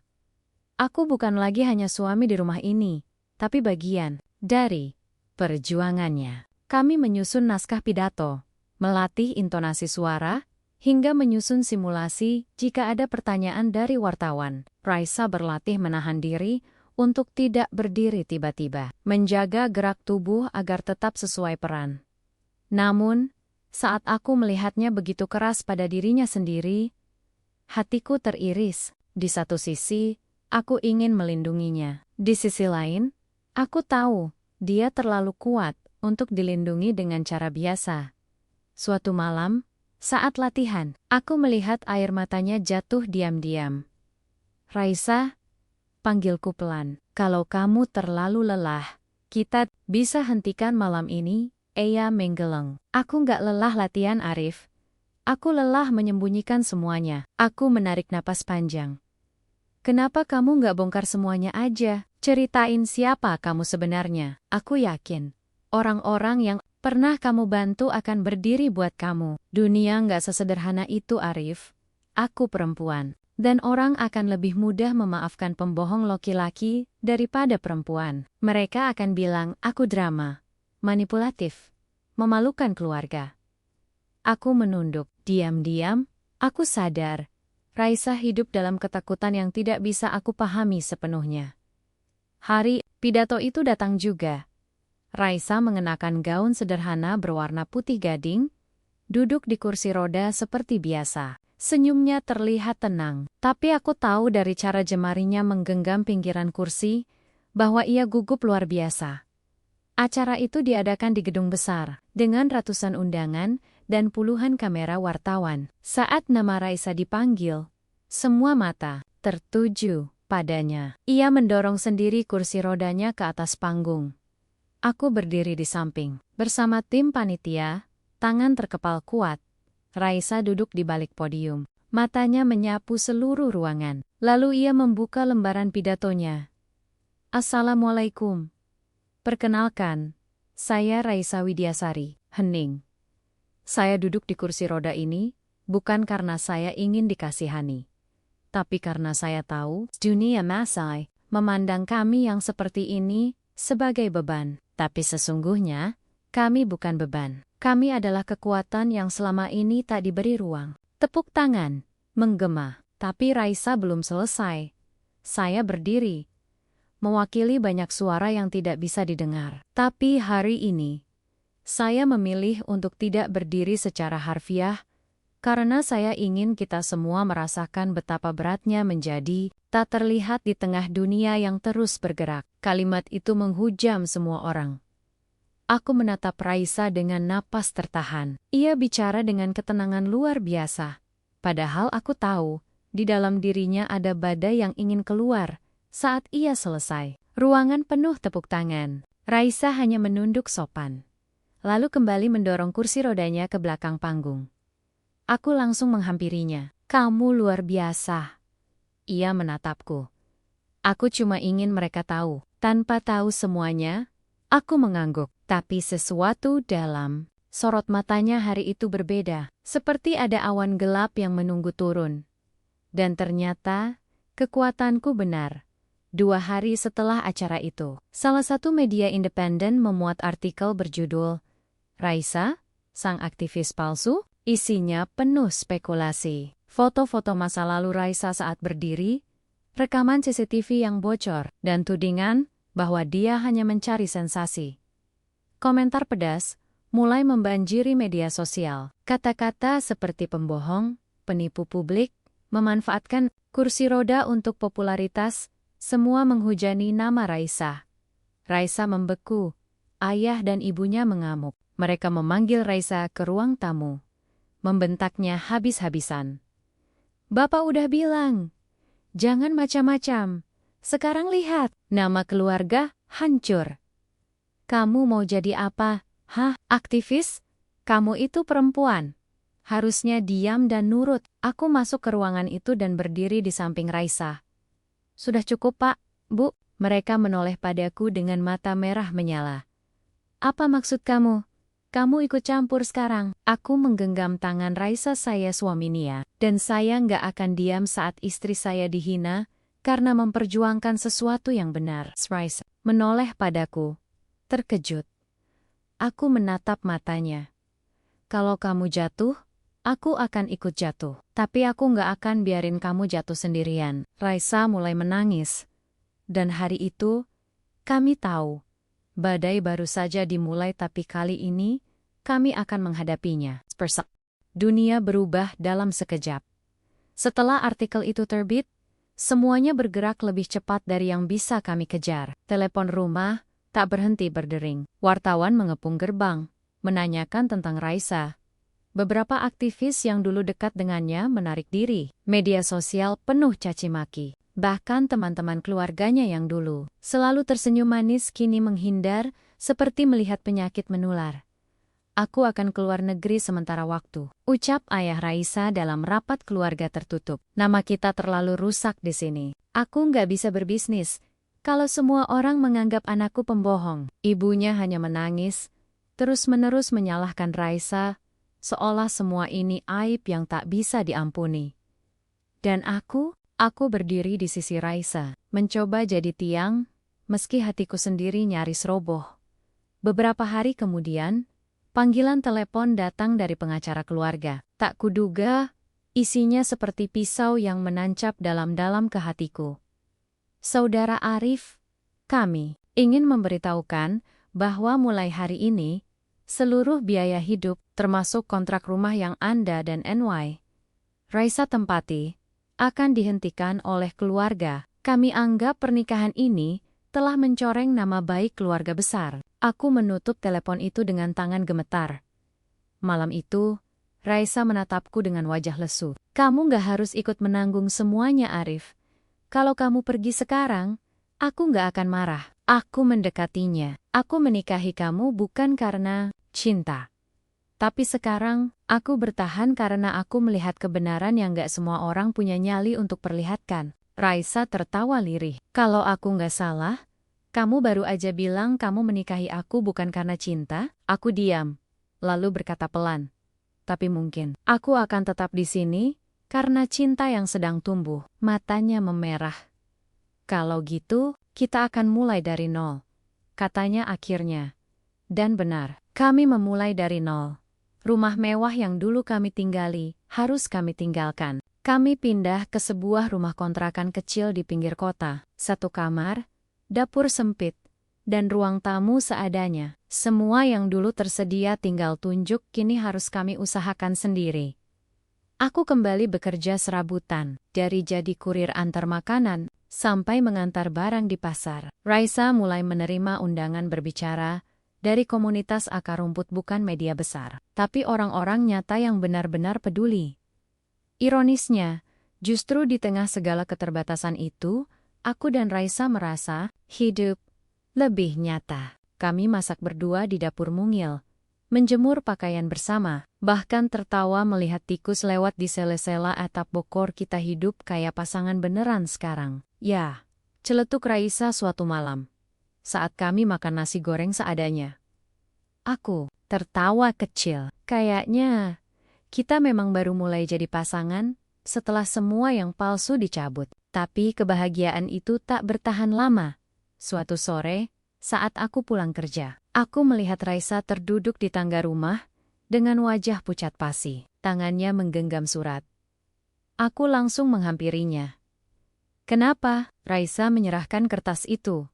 Aku bukan lagi hanya suami di rumah ini, tapi bagian dari perjuangannya. Kami menyusun naskah pidato, melatih intonasi suara, hingga menyusun simulasi jika ada pertanyaan dari wartawan. Raisa berlatih menahan diri untuk tidak berdiri tiba-tiba, menjaga gerak tubuh agar tetap sesuai peran. Namun, saat aku melihatnya begitu keras pada dirinya sendiri, hatiku teriris. Di satu sisi, aku ingin melindunginya. Di sisi lain, aku tahu dia terlalu kuat untuk dilindungi dengan cara biasa. Suatu malam, saat latihan, aku melihat air matanya jatuh diam-diam. Raisa, panggilku pelan. Kalau kamu terlalu lelah, kita bisa hentikan malam ini. Ia menggeleng. Aku nggak lelah latihan, Arif. Aku lelah menyembunyikan semuanya. Aku menarik napas panjang. Kenapa kamu nggak bongkar semuanya aja? Ceritain siapa kamu sebenarnya. Aku yakin, orang-orang yang pernah kamu bantu akan berdiri buat kamu. Dunia nggak sesederhana itu, Arif. Aku perempuan. Dan orang akan lebih mudah memaafkan pembohong laki-laki daripada perempuan. Mereka akan bilang, aku drama, manipulatif, memalukan keluarga. Aku menunduk. Diam-diam, aku sadar, Raisa hidup dalam ketakutan yang tidak bisa aku pahami sepenuhnya. Hari pidato itu datang juga. Raisa mengenakan gaun sederhana berwarna putih gading, duduk di kursi roda seperti biasa. Senyumnya terlihat tenang, tapi aku tahu dari cara jemarinya menggenggam pinggiran kursi, bahwa ia gugup luar biasa. Acara itu diadakan di gedung besar, dengan ratusan undangan dan puluhan kamera wartawan. Saat nama Raisa dipanggil, semua mata tertuju padanya. Ia mendorong sendiri kursi rodanya ke atas panggung. Aku berdiri di samping, bersama tim panitia, tangan terkepal kuat. Raisa duduk di balik podium, matanya menyapu seluruh ruangan. Lalu ia membuka lembaran pidatonya. Assalamualaikum. Perkenalkan, saya Raisa Widyasari, hening. Saya duduk di kursi roda ini, bukan karena saya ingin dikasihani. Tapi karena saya tahu, dunia Masai memandang kami yang seperti ini sebagai beban. Tapi sesungguhnya, kami bukan beban. Kami adalah kekuatan yang selama ini tak diberi ruang. Tepuk tangan, menggema. Tapi Raisa belum selesai. Saya berdiri, mewakili banyak suara yang tidak bisa didengar. Tapi hari ini, saya memilih untuk tidak berdiri secara harfiah, karena saya ingin kita semua merasakan betapa beratnya menjadi tak terlihat di tengah dunia yang terus bergerak. Kalimat itu menghujam semua orang. Aku menatap Raisa dengan napas tertahan. Ia bicara dengan ketenangan luar biasa. Padahal aku tahu, di dalam dirinya ada badai yang ingin keluar. Saat ia selesai, ruangan penuh tepuk tangan. Raisa hanya menunduk sopan, lalu kembali mendorong kursi rodanya ke belakang panggung. Aku langsung menghampirinya. Kamu luar biasa. Ia menatapku. Aku cuma ingin mereka tahu. Tanpa tahu semuanya, aku mengangguk. Tapi sesuatu dalam sorot matanya hari itu berbeda. Seperti ada awan gelap yang menunggu turun. Dan ternyata, kekuatanku benar. 2 hari setelah acara itu, salah satu media independen memuat artikel berjudul Raisa, Sang Aktivis Palsu. Isinya penuh spekulasi. Foto-foto masa lalu Raisa saat berdiri, rekaman CCTV yang bocor, dan tudingan bahwa dia hanya mencari sensasi. Komentar pedas mulai membanjiri media sosial. Kata-kata seperti pembohong, penipu publik, memanfaatkan kursi roda untuk popularitas, semua menghujani nama Raisa. Raisa membeku. Ayah dan ibunya mengamuk. Mereka memanggil Raisa ke ruang tamu, membentaknya habis-habisan. Bapak udah bilang, Jangan macam-macam. Sekarang lihat, nama keluarga hancur. Kamu mau jadi apa? Hah, aktivis? Kamu itu perempuan. Harusnya diam dan nurut. Aku masuk ke ruangan itu dan berdiri di samping Raisa. Sudah cukup, Pak, Bu. Mereka menoleh padaku dengan mata merah menyala. Apa maksud kamu? Kamu ikut campur sekarang. Aku menggenggam tangan Raisa, saya suami Nia. Dan saya nggak akan diam saat istri saya dihina karena memperjuangkan sesuatu yang benar. Raisa menoleh padaku, terkejut. Aku menatap matanya. Kalau kamu jatuh, aku akan ikut jatuh. Tapi aku nggak akan biarin kamu jatuh sendirian. Raisa mulai menangis. Dan hari itu, kami tahu. Badai baru saja dimulai tapi kali ini, kami akan menghadapinya. Persek. Dunia berubah dalam sekejap. Setelah artikel itu terbit, semuanya bergerak lebih cepat dari yang bisa kami kejar. Telepon rumah tak berhenti berdering. Wartawan mengepung gerbang, menanyakan tentang Raisa. Beberapa aktivis yang dulu dekat dengannya menarik diri. Media sosial penuh caci maki. Bahkan teman-teman keluarganya yang dulu selalu tersenyum manis kini menghindar seperti melihat penyakit menular. Aku akan keluar negeri sementara waktu, ucap ayah Raisa dalam rapat keluarga tertutup. Nama kita terlalu rusak di sini. Aku nggak bisa berbisnis kalau semua orang menganggap anakku pembohong. Ibunya hanya menangis, terus-menerus menyalahkan Raisa, seolah semua ini aib yang tak bisa diampuni. Dan aku berdiri di sisi Raisa, mencoba jadi tiang, meski hatiku sendiri nyaris roboh. Beberapa hari kemudian, panggilan telepon datang dari pengacara keluarga. Tak kuduga, isinya seperti pisau yang menancap dalam-dalam ke hatiku. Saudara Arif, kami ingin memberitahukan bahwa mulai hari ini, seluruh biaya hidup, termasuk kontrak rumah yang Anda dan NY Raisa tempati, akan dihentikan oleh keluarga. Kami anggap pernikahan ini telah mencoreng nama baik keluarga besar. Aku menutup telepon itu dengan tangan gemetar. Malam itu, Raisa menatapku dengan wajah lesu. Kamu gak harus ikut menanggung semuanya, Arif. Kalau kamu pergi sekarang, aku gak akan marah. Aku mendekatinya. Aku menikahi kamu bukan karena cinta. Tapi sekarang, aku bertahan karena aku melihat kebenaran yang gak semua orang punya nyali untuk perlihatkan. Raisa tertawa lirih. Kalau aku gak salah, kamu baru aja bilang kamu menikahi aku bukan karena cinta. Aku diam, lalu berkata pelan. Tapi mungkin, aku akan tetap di sini, karena cinta yang sedang tumbuh. Matanya memerah. Kalau gitu, kita akan mulai dari nol. Katanya akhirnya. Dan benar, kami memulai dari nol. Rumah mewah yang dulu kami tinggali, harus kami tinggalkan. Kami pindah ke sebuah rumah kontrakan kecil di pinggir kota. 1 kamar, dapur sempit, dan ruang tamu seadanya. Semua yang dulu tersedia tinggal tunjuk kini harus kami usahakan sendiri. Aku kembali bekerja serabutan, dari jadi kurir antar makanan, sampai mengantar barang di pasar. Raisa mulai menerima undangan berbicara, dari komunitas akar rumput bukan media besar, tapi orang-orang nyata yang benar-benar peduli. Ironisnya, justru di tengah segala keterbatasan itu, aku dan Raisa merasa hidup lebih nyata. Kami masak berdua di dapur mungil, menjemur pakaian bersama, bahkan tertawa melihat tikus lewat di sela-sela atap bokor. Kita hidup kayak pasangan beneran sekarang. Ya, celetuk Raisa suatu malam, saat kami makan nasi goreng seadanya. Aku tertawa kecil. Kayaknya kita memang baru mulai jadi pasangan setelah semua yang palsu dicabut. Tapi kebahagiaan itu tak bertahan lama. Suatu sore, saat aku pulang kerja, aku melihat Raisa terduduk di tangga rumah dengan wajah pucat pasi. Tangannya menggenggam surat. Aku langsung menghampirinya. Kenapa? Raisa menyerahkan kertas itu.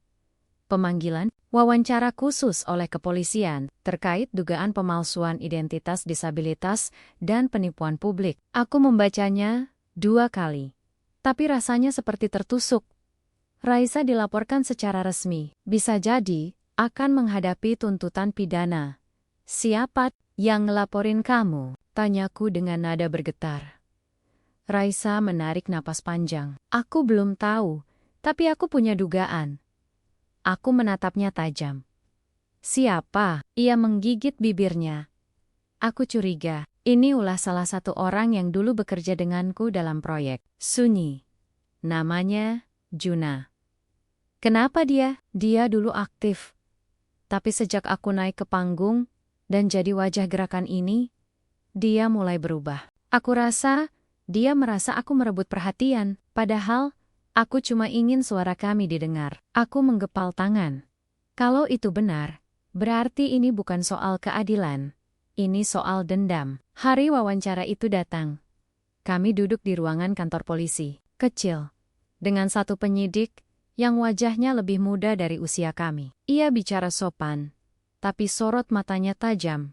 Pemanggilan, wawancara khusus oleh kepolisian terkait dugaan pemalsuan identitas disabilitas dan penipuan publik. Aku membacanya 2 kali. Tapi rasanya seperti tertusuk. Raisa dilaporkan secara resmi. Bisa jadi, akan menghadapi tuntutan pidana. Siapa yang ngelaporin kamu? Tanyaku dengan nada bergetar. Raisa menarik napas panjang. Aku belum tahu, tapi aku punya dugaan. Aku menatapnya tajam. Siapa? Ia menggigit bibirnya. Aku curiga, ini ulah salah satu orang yang dulu bekerja denganku dalam proyek Sunyi. Namanya Juna. Kenapa dia? Dia dulu aktif. Tapi sejak aku naik ke panggung dan jadi wajah gerakan ini, dia mulai berubah. Aku rasa dia merasa aku merebut perhatian, padahal aku cuma ingin suara kami didengar. Aku menggepal tangan. Kalau itu benar, berarti ini bukan soal keadilan. Ini soal dendam. Hari wawancara itu datang. Kami duduk di ruangan kantor polisi, kecil, dengan satu penyidik yang wajahnya lebih muda dari usia kami. Ia bicara sopan, tapi sorot matanya tajam.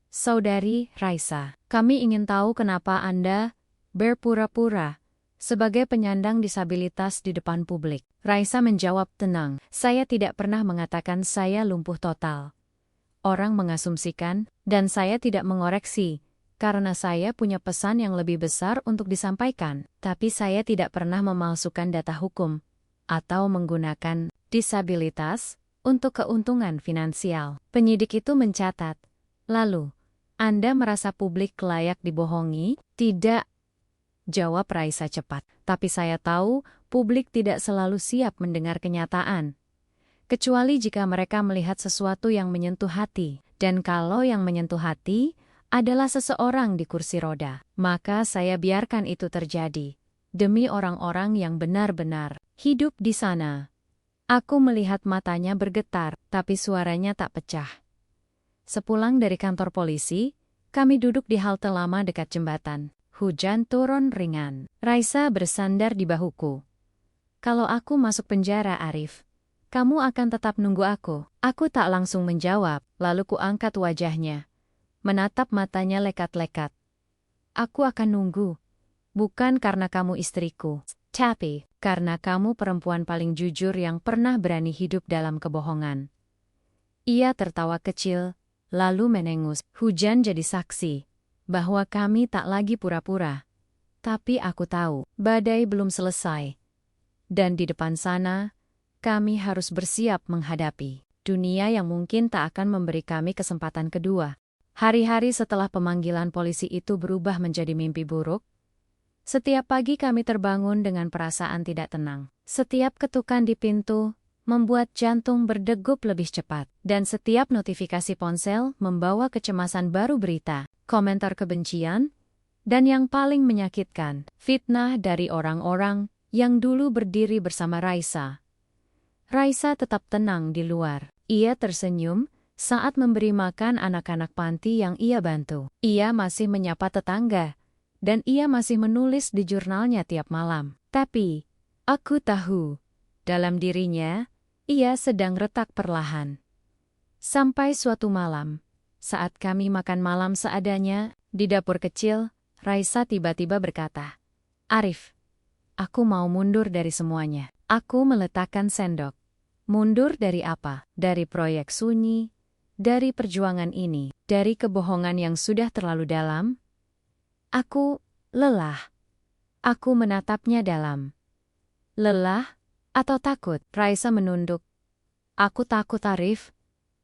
Saudari Raisa, kami ingin tahu kenapa Anda berpura-pura sebagai penyandang disabilitas di depan publik. Raisa menjawab tenang, saya tidak pernah mengatakan saya lumpuh total. Orang mengasumsikan, dan saya tidak mengoreksi, karena saya punya pesan yang lebih besar untuk disampaikan. Tapi saya tidak pernah memalsukan data hukum, atau menggunakan disabilitas untuk keuntungan finansial. Penyidik itu mencatat. Lalu, Anda merasa publik layak dibohongi? Tidak, jawab Raisa cepat. Tapi saya tahu, publik tidak selalu siap mendengar kenyataan. Kecuali jika mereka melihat sesuatu yang menyentuh hati. Dan kalau yang menyentuh hati adalah seseorang di kursi roda, maka saya biarkan itu terjadi. Demi orang-orang yang benar-benar hidup di sana. Aku melihat matanya bergetar, tapi suaranya tak pecah. Sepulang dari kantor polisi, kami duduk di halte lama dekat jembatan. Hujan turun ringan. Raisa bersandar di bahuku. Kalau aku masuk penjara, Arif, kamu akan tetap nunggu aku. Aku tak langsung menjawab, lalu kuangkat wajahnya. Menatap matanya lekat-lekat. Aku akan nunggu. Bukan karena kamu istriku, tapi karena kamu perempuan paling jujur yang pernah berani hidup dalam kebohongan. Ia tertawa kecil, lalu menengus. Hujan jadi saksi bahwa kami tak lagi pura-pura. Tapi aku tahu, badai belum selesai. Dan di depan sana, kami harus bersiap menghadapi dunia yang mungkin tak akan memberi kami kesempatan kedua. Hari-hari setelah pemanggilan polisi itu berubah menjadi mimpi buruk. Setiap pagi kami terbangun dengan perasaan tidak tenang. Setiap ketukan di pintu membuat jantung berdegup lebih cepat. Dan setiap notifikasi ponsel membawa kecemasan baru berita, komentar kebencian, dan yang paling menyakitkan, fitnah dari orang-orang yang dulu berdiri bersama Raisa. Raisa tetap tenang di luar. Ia tersenyum saat memberi makan anak-anak panti yang ia bantu. Ia masih menyapa tetangga. Dan ia masih menulis di jurnalnya tiap malam. Tapi, aku tahu, dalam dirinya, ia sedang retak perlahan. Sampai suatu malam, saat kami makan malam seadanya, di dapur kecil, Raisa tiba-tiba berkata, Arif, aku mau mundur dari semuanya. Aku meletakkan sendok. Mundur dari apa? Dari proyek Sunyi, dari perjuangan ini, dari kebohongan yang sudah terlalu dalam. Aku lelah. Aku menatapnya dalam. Lelah atau takut? Raisa menunduk. Aku takut, Arif.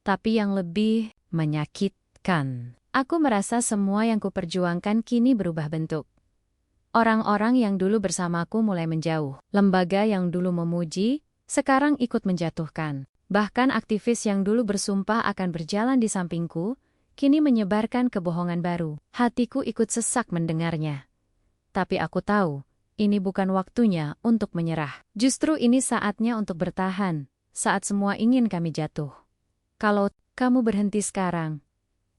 Tapi yang lebih menyakitkan. Aku merasa semua yang kuperjuangkan kini berubah bentuk. Orang-orang yang dulu bersamaku mulai menjauh. Lembaga yang dulu memuji, sekarang ikut menjatuhkan. Bahkan aktivis yang dulu bersumpah akan berjalan di sampingku, kini menyebarkan kebohongan baru. Hatiku ikut sesak mendengarnya. Tapi aku tahu, ini bukan waktunya untuk menyerah. Justru ini saatnya untuk bertahan, saat semua ingin kami jatuh. Kalau kamu berhenti sekarang,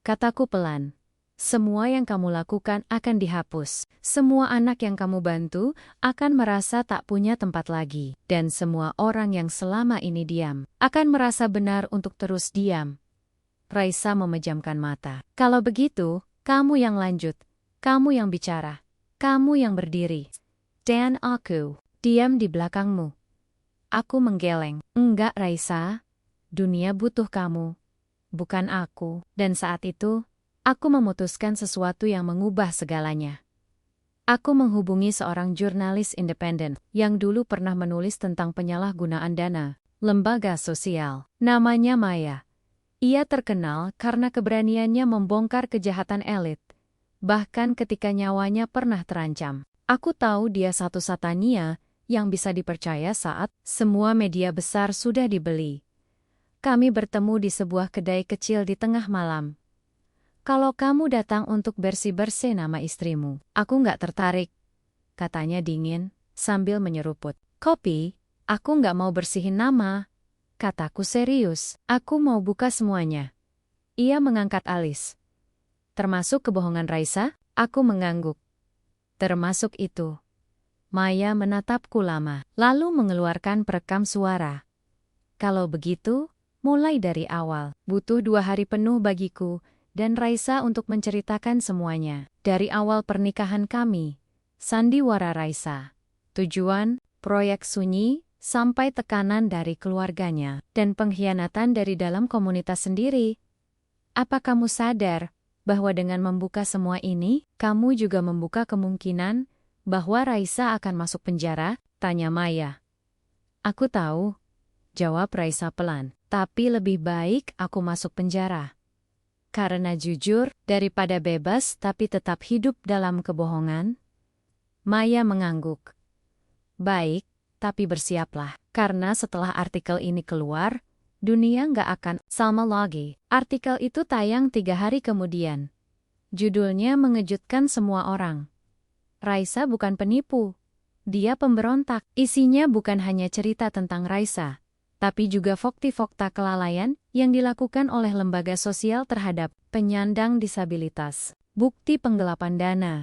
kataku pelan, semua yang kamu lakukan akan dihapus. Semua anak yang kamu bantu akan merasa tak punya tempat lagi. Dan semua orang yang selama ini diam, akan merasa benar untuk terus diam. Raisa memejamkan mata. Kalau begitu, kamu yang lanjut. Kamu yang bicara. Kamu yang berdiri. Dan aku diam di belakangmu. Aku menggeleng. Enggak, Raisa. Dunia butuh kamu. Bukan aku. Dan saat itu, aku memutuskan sesuatu yang mengubah segalanya. Aku menghubungi seorang jurnalis independen yang dulu pernah menulis tentang penyalahgunaan dana lembaga sosial. Namanya Maya. Ia terkenal karena keberaniannya membongkar kejahatan elit, bahkan ketika nyawanya pernah terancam. Aku tahu dia satu Satania yang bisa dipercaya saat semua media besar sudah dibeli. Kami bertemu di sebuah kedai kecil di tengah malam. Kalau kamu datang untuk bersih-bersih nama istrimu, aku nggak tertarik, katanya dingin, sambil menyeruput kopi. Aku nggak mau bersihin nama, kataku serius. Aku mau buka semuanya. Ia mengangkat alis. Termasuk kebohongan Raisa? Aku mengangguk. Termasuk itu. Maya menatapku lama, lalu mengeluarkan perekam suara. Kalau begitu, mulai dari awal. Butuh 2 hari penuh bagiku dan Raisa untuk menceritakan semuanya. Dari awal pernikahan kami, sandiwara Raisa, tujuan, proyek sunyi, sampai tekanan dari keluarganya, dan pengkhianatan dari dalam komunitas sendiri. Apa kamu sadar bahwa dengan membuka semua ini, kamu juga membuka kemungkinan bahwa Raisa akan masuk penjara? Tanya Maya. Aku tahu, jawab Raisa pelan, tapi lebih baik aku masuk penjara. Karena jujur, daripada bebas tapi tetap hidup dalam kebohongan. Maya mengangguk. Baik, tapi bersiaplah. Karena setelah artikel ini keluar, dunia nggak akan sama lagi. Artikel itu tayang 3 hari kemudian. Judulnya mengejutkan semua orang. Raisa bukan penipu. Dia pemberontak. Isinya bukan hanya cerita tentang Raisa, tapi juga fakta-fakta kelalaian yang dilakukan oleh lembaga sosial terhadap penyandang disabilitas. Bukti penggelapan dana,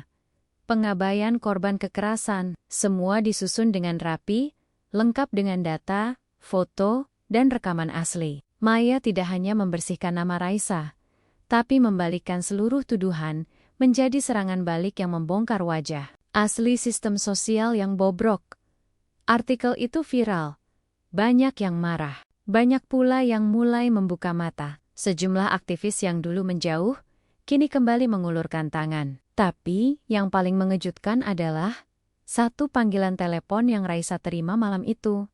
pengabaian korban kekerasan, semua disusun dengan rapi, lengkap dengan data, foto, dan rekaman asli. Maya tidak hanya membersihkan nama Raisa, tapi membalikkan seluruh tuduhan menjadi serangan balik yang membongkar wajah asli sistem sosial yang bobrok. Artikel itu viral. Banyak yang marah. Banyak pula yang mulai membuka mata. Sejumlah aktivis yang dulu menjauh, kini kembali mengulurkan tangan. Tapi, yang paling mengejutkan adalah satu panggilan telepon yang Raisa terima malam itu.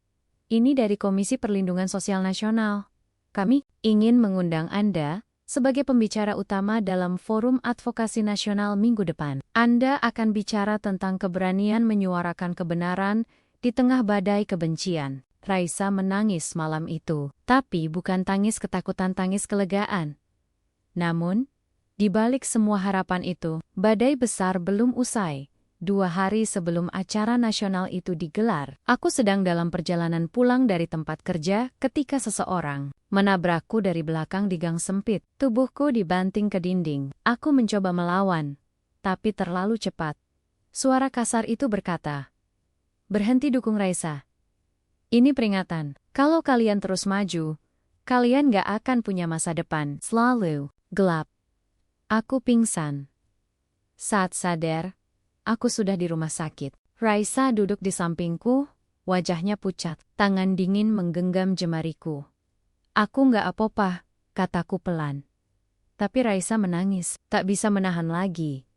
Ini dari Komisi Perlindungan Sosial Nasional. Kami ingin mengundang Anda sebagai pembicara utama dalam Forum Advokasi Nasional minggu depan. Anda akan bicara tentang keberanian menyuarakan kebenaran di tengah badai kebencian. Raisa menangis malam itu, tapi bukan tangis ketakutan, tangis kelegaan. Namun, di balik semua harapan itu, badai besar belum usai. 2 hari sebelum acara nasional itu digelar, aku sedang dalam perjalanan pulang dari tempat kerja ketika seseorang menabrakku dari belakang di gang sempit. Tubuhku dibanting ke dinding. Aku mencoba melawan, tapi terlalu cepat. Suara kasar itu berkata, "Berhenti dukung Raisa. Ini peringatan. Kalau kalian terus maju, kalian gak akan punya masa depan." Selalu gelap. Aku pingsan. Saat sadar, aku sudah di rumah sakit. Raisa duduk di sampingku, wajahnya pucat. Tangan dingin menggenggam jemariku. Aku nggak apa-apa, kataku pelan. Tapi Raisa menangis, tak bisa menahan lagi.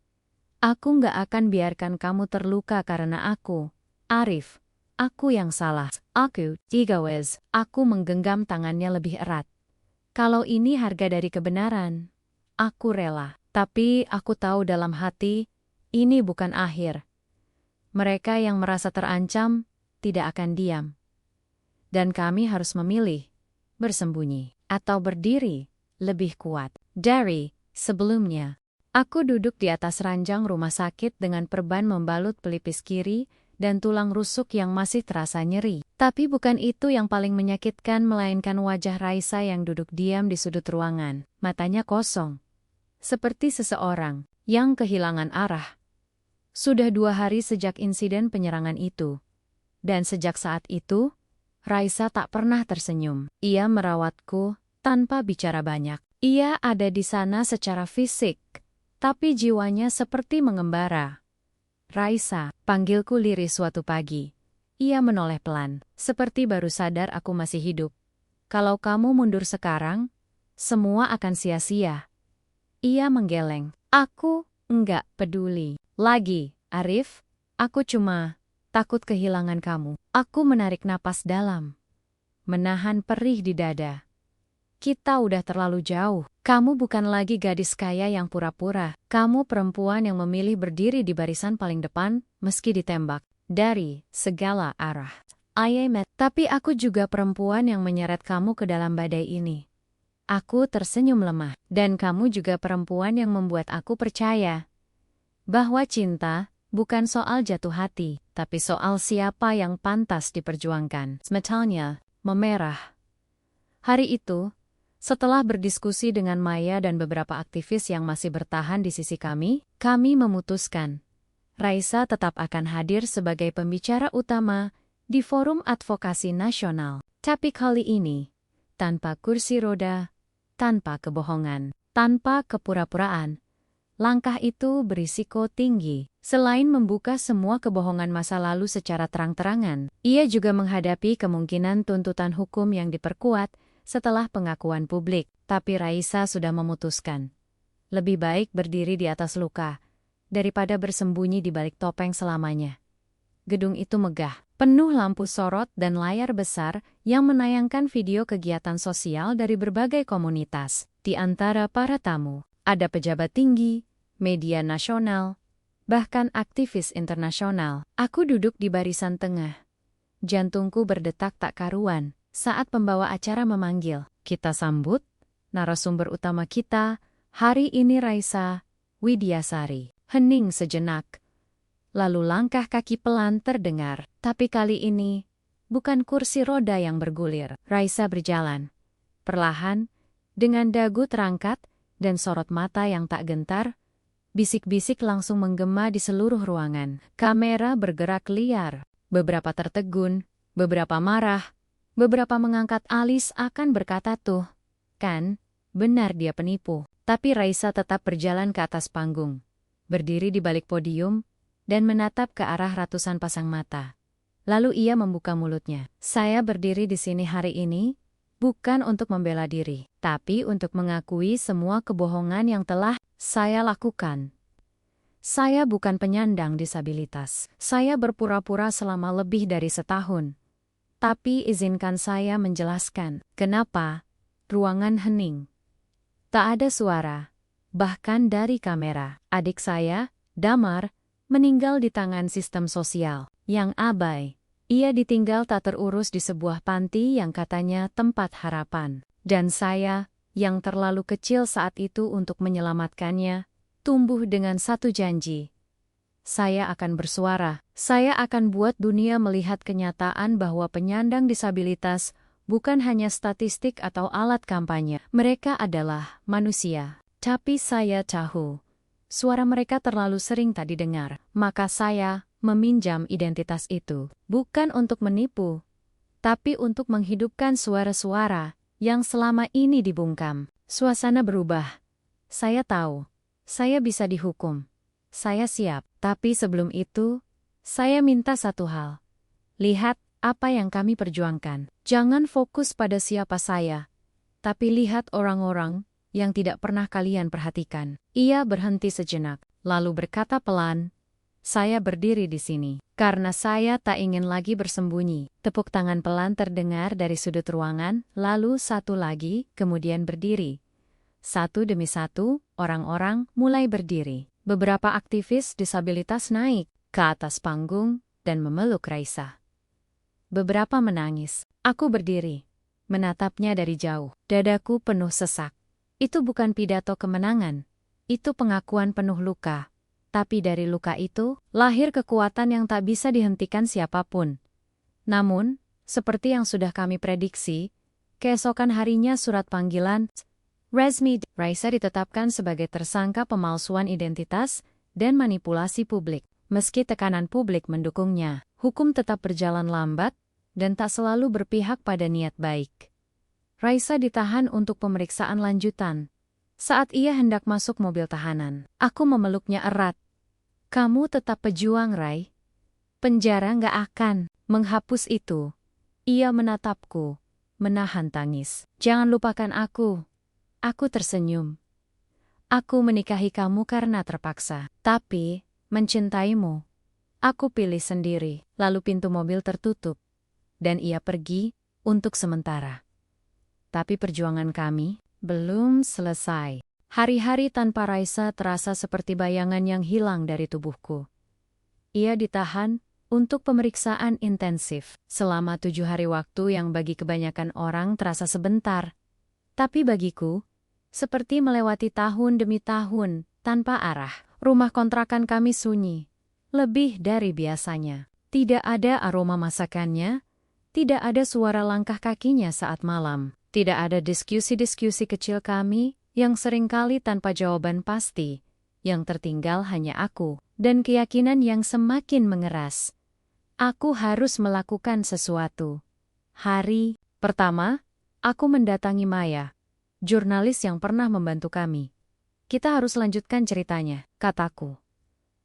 Aku nggak akan biarkan kamu terluka karena aku, Arif. Aku yang salah. Aku, egois. Aku menggenggam tangannya lebih erat. Kalau ini harga dari kebenaran, aku rela. Tapi aku tahu dalam hati, ini bukan akhir. Mereka yang merasa terancam tidak akan diam. Dan kami harus memilih, bersembunyi atau berdiri lebih kuat dari sebelumnya. Aku duduk di atas ranjang rumah sakit dengan perban membalut pelipis kiri dan tulang rusuk yang masih terasa nyeri. Tapi bukan itu yang paling menyakitkan, melainkan wajah Raisa yang duduk diam di sudut ruangan. Matanya kosong, seperti seseorang yang kehilangan arah. Sudah 2 hari sejak insiden penyerangan itu. Dan sejak saat itu, Raisa tak pernah tersenyum. Ia merawatku tanpa bicara banyak. Ia ada di sana secara fisik, tapi jiwanya seperti mengembara. "Raisa," panggilku liris suatu pagi. Ia menoleh pelan, seperti baru sadar aku masih hidup. "Kalau kamu mundur sekarang, semua akan sia-sia." Ia menggeleng. Aku enggak peduli lagi. Arif, aku cuma takut kehilangan kamu. Aku menarik napas dalam, menahan perih di dada. Kita udah terlalu jauh. Kamu bukan lagi gadis kaya yang pura-pura. Kamu perempuan yang memilih berdiri di barisan paling depan meski ditembak dari segala arah. Tapi aku juga perempuan yang menyeret kamu ke dalam badai ini. Aku tersenyum lemah. Dan kamu juga perempuan yang membuat aku percaya bahwa cinta bukan soal jatuh hati, tapi soal siapa yang pantas diperjuangkan. Matanya memerah. Hari itu, setelah berdiskusi dengan Maya dan beberapa aktivis yang masih bertahan di sisi kami memutuskan Raisa tetap akan hadir sebagai pembicara utama di Forum Advokasi Nasional. Tapi kali ini, tanpa kursi roda, tanpa kebohongan, tanpa kepura-puraan. Langkah itu berisiko tinggi. Selain membuka semua kebohongan masa lalu secara terang-terangan, ia juga menghadapi kemungkinan tuntutan hukum yang diperkuat setelah pengakuan publik. Tapi Raisa sudah memutuskan, lebih baik berdiri di atas luka daripada bersembunyi di balik topeng selamanya. Gedung itu megah, penuh lampu sorot dan layar besar yang menayangkan video kegiatan sosial dari berbagai komunitas. Di antara para tamu, ada pejabat tinggi, media nasional, bahkan aktivis internasional. Aku duduk di barisan tengah. Jantungku berdetak tak karuan saat pembawa acara memanggil. Kita sambut narasumber utama kita, hari ini Raisa Widyasari. Hening sejenak. Lalu langkah kaki pelan terdengar. Tapi kali ini, bukan kursi roda yang bergulir. Raisa berjalan. Perlahan, dengan dagu terangkat dan sorot mata yang tak gentar, bisik-bisik langsung menggema di seluruh ruangan. Kamera bergerak liar. Beberapa tertegun, beberapa marah, beberapa mengangkat alis akan berkata tuh, kan, benar dia penipu. Tapi Raisa tetap berjalan ke atas panggung, berdiri di balik podium, dan menatap ke arah ratusan pasang mata. Lalu ia membuka mulutnya. Saya berdiri di sini hari ini, bukan untuk membela diri, tapi untuk mengakui semua kebohongan yang telah saya lakukan. Saya bukan penyandang disabilitas. Saya berpura-pura selama lebih dari setahun. Tapi izinkan saya menjelaskan kenapa. Ruangan hening. Tak ada suara, bahkan dari kamera. Adik saya, Damar, meninggal di tangan sistem sosial yang abai. Ia ditinggal tak terurus di sebuah panti yang katanya tempat harapan. Dan saya, yang terlalu kecil saat itu untuk menyelamatkannya, tumbuh dengan satu janji. Saya akan bersuara. Saya akan buat dunia melihat kenyataan bahwa penyandang disabilitas bukan hanya statistik atau alat kampanye. Mereka adalah manusia. Tapi saya tahu, suara mereka terlalu sering tak didengar. Maka saya meminjam identitas itu. Bukan untuk menipu, tapi untuk menghidupkan suara-suara yang selama ini dibungkam. Suasana berubah. Saya tahu, saya bisa dihukum. Saya siap. Tapi sebelum itu, saya minta satu hal. Lihat apa yang kami perjuangkan. Jangan fokus pada siapa saya, tapi lihat orang-orang yang tidak pernah kalian perhatikan. Ia berhenti sejenak, lalu berkata pelan, saya berdiri di sini karena saya tak ingin lagi bersembunyi. Tepuk tangan pelan terdengar dari sudut ruangan, lalu satu lagi, kemudian berdiri. Satu demi satu, orang-orang mulai berdiri. Beberapa aktivis disabilitas naik ke atas panggung dan memeluk Raisa. Beberapa menangis. Aku berdiri, menatapnya dari jauh. Dadaku penuh sesak. Itu bukan pidato kemenangan. Itu pengakuan penuh luka. Tapi dari luka itu, lahir kekuatan yang tak bisa dihentikan siapapun. Namun, seperti yang sudah kami prediksi, keesokan harinya surat panggilan resmi Raisa ditetapkan sebagai tersangka pemalsuan identitas dan manipulasi publik. Meski tekanan publik mendukungnya, hukum tetap berjalan lambat dan tak selalu berpihak pada niat baik. Raisa ditahan untuk pemeriksaan lanjutan. Saat ia hendak masuk mobil tahanan, aku memeluknya erat. Kamu tetap pejuang, Rai. Penjara nggak akan menghapus itu. Ia menatapku, menahan tangis. Jangan lupakan aku. Aku tersenyum. Aku menikahi kamu karena terpaksa. Tapi mencintaimu. Aku pilih sendiri." Lalu pintu mobil tertutup, dan ia pergi untuk sementara. Tapi perjuangan kami belum selesai. Hari-hari tanpa Raisa terasa seperti bayangan yang hilang dari tubuhku. Ia ditahan untuk pemeriksaan intensif selama 7 hari, waktu yang bagi kebanyakan orang terasa sebentar. Tapi bagiku, seperti melewati tahun demi tahun tanpa arah. Rumah kontrakan kami sunyi, lebih dari biasanya. Tidak ada aroma masakannya, tidak ada suara langkah kakinya saat malam, tidak ada diskusi-diskusi kecil kami yang seringkali tanpa jawaban pasti. Yang tertinggal hanya aku, dan keyakinan yang semakin mengeras. Aku harus melakukan sesuatu. Hari pertama, aku mendatangi Maya, jurnalis yang pernah membantu kami. "Kita harus lanjutkan ceritanya," kataku.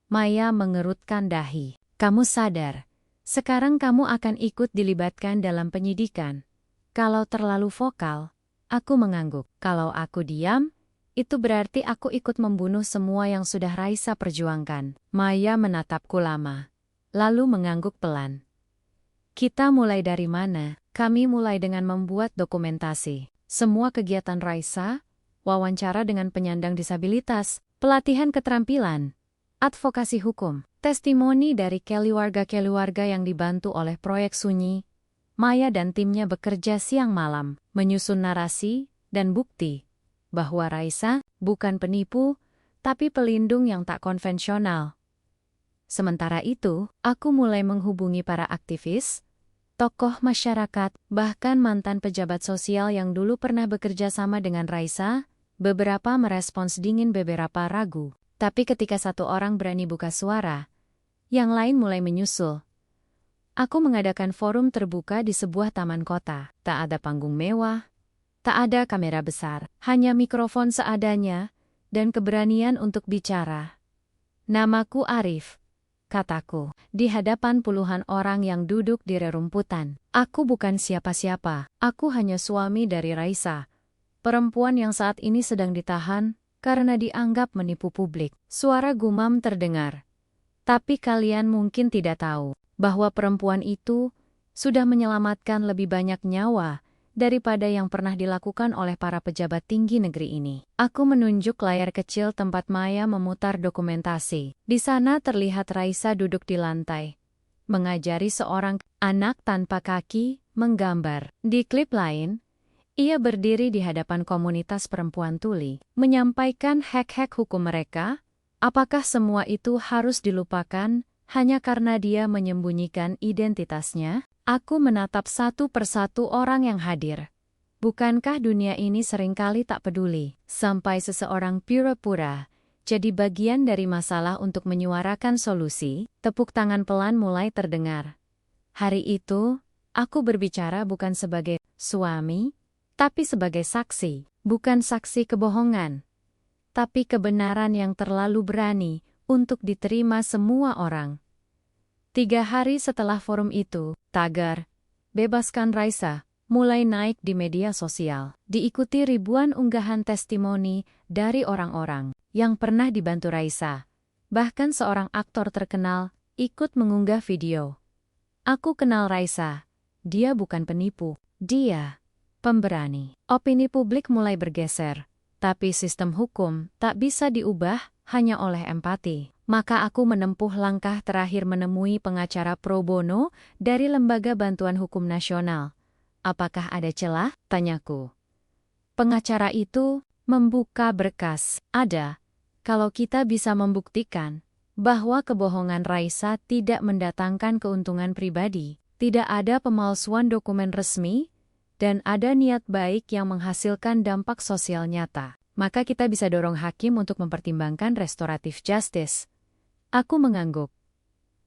Maya mengerutkan dahi. "Kamu sadar, sekarang kamu akan ikut dilibatkan dalam penyidikan. Kalau terlalu vokal," aku mengangguk. "Kalau aku diam, itu berarti aku ikut membunuh semua yang sudah Raisa perjuangkan." Maya menatapku lama, lalu mengangguk pelan. "Kita mulai dari mana?" "Kami mulai dengan membuat dokumentasi semua kegiatan Raisa, wawancara dengan penyandang disabilitas, pelatihan keterampilan, advokasi hukum, testimoni dari keluarga-keluarga yang dibantu oleh Proyek Sunyi." Maya dan timnya bekerja siang malam, menyusun narasi dan bukti bahwa Raisa bukan penipu, tapi pelindung yang tak konvensional. Sementara itu, aku mulai menghubungi para aktivis, tokoh masyarakat, bahkan mantan pejabat sosial yang dulu pernah bekerja sama dengan Raisa. Beberapa merespons dingin, beberapa ragu. Tapi ketika satu orang berani buka suara, yang lain mulai menyusul. Aku mengadakan forum terbuka di sebuah taman kota. Tak ada panggung mewah, tak ada kamera besar, hanya mikrofon seadanya, dan keberanian untuk bicara. "Namaku Arif," kataku, di hadapan puluhan orang yang duduk di rerumputan. "Aku bukan siapa-siapa, aku hanya suami dari Raisa, perempuan yang saat ini sedang ditahan karena dianggap menipu publik." Suara gumam terdengar. "Tapi kalian mungkin tidak tahu bahwa perempuan itu sudah menyelamatkan lebih banyak nyawa daripada yang pernah dilakukan oleh para pejabat tinggi negeri ini." Aku menunjuk layar kecil tempat Maya memutar dokumentasi. Di sana terlihat Raisa duduk di lantai, mengajari seorang anak tanpa kaki menggambar. Di klip lain, ia berdiri di hadapan komunitas perempuan tuli, menyampaikan hak-hak hukum mereka. Apakah semua itu harus dilupakan hanya karena dia menyembunyikan identitasnya? Aku menatap satu persatu orang yang hadir. Bukankah dunia ini seringkali tak peduli, sampai seseorang pura-pura jadi bagian dari masalah untuk menyuarakan solusi? Tepuk tangan pelan mulai terdengar. Hari itu, aku berbicara bukan sebagai suami, tapi sebagai saksi. Bukan saksi kebohongan, tapi kebenaran yang terlalu berani untuk diterima semua orang. 3 hari setelah forum itu, tagar "Bebaskan Raisa" mulai naik di media sosial, diikuti ribuan unggahan testimoni dari orang-orang yang pernah dibantu Raisa. Bahkan seorang aktor terkenal ikut mengunggah video. "Aku kenal Raisa. Dia bukan penipu. Dia pemberani." Opini publik mulai bergeser, tapi sistem hukum tak bisa diubah hanya oleh empati. Maka aku menempuh langkah terakhir, menemui pengacara pro bono dari Lembaga Bantuan Hukum Nasional. "Apakah ada celah?" tanyaku. Pengacara itu membuka berkas. "Ada, kalau kita bisa membuktikan bahwa kebohongan Raisa tidak mendatangkan keuntungan pribadi, tidak ada pemalsuan dokumen resmi, dan ada niat baik yang menghasilkan dampak sosial nyata, maka kita bisa dorong hakim untuk mempertimbangkan restoratif justice." Aku mengangguk.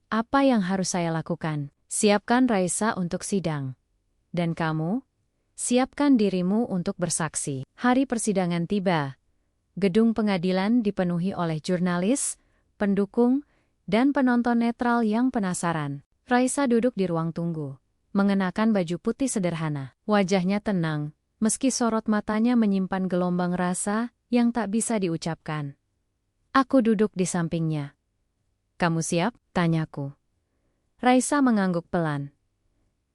Apa yang harus saya lakukan? Siapkan Raisa untuk sidang. Dan kamu? Siapkan dirimu untuk bersaksi. Hari persidangan tiba. Gedung pengadilan dipenuhi oleh jurnalis, pendukung, dan penonton netral yang penasaran. Raisa duduk di ruang tunggu, mengenakan baju putih sederhana. Wajahnya tenang, meski sorot matanya menyimpan gelombang rasa yang tak bisa diucapkan. Aku duduk di sampingnya. Kamu siap? Tanyaku. Raisa mengangguk pelan.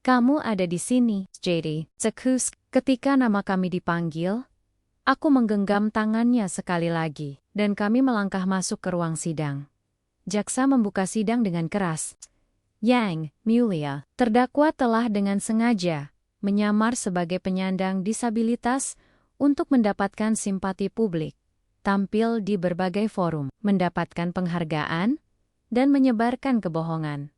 Kamu ada di sini, JD. Sekus, ketika nama kami dipanggil, aku menggenggam tangannya sekali lagi, dan kami melangkah masuk ke ruang sidang. Jaksa membuka sidang dengan keras. Yang Mulia, terdakwa telah dengan sengaja menyamar sebagai penyandang disabilitas untuk mendapatkan simpati publik, tampil di berbagai forum, mendapatkan penghargaan, dan menyebarkan kebohongan.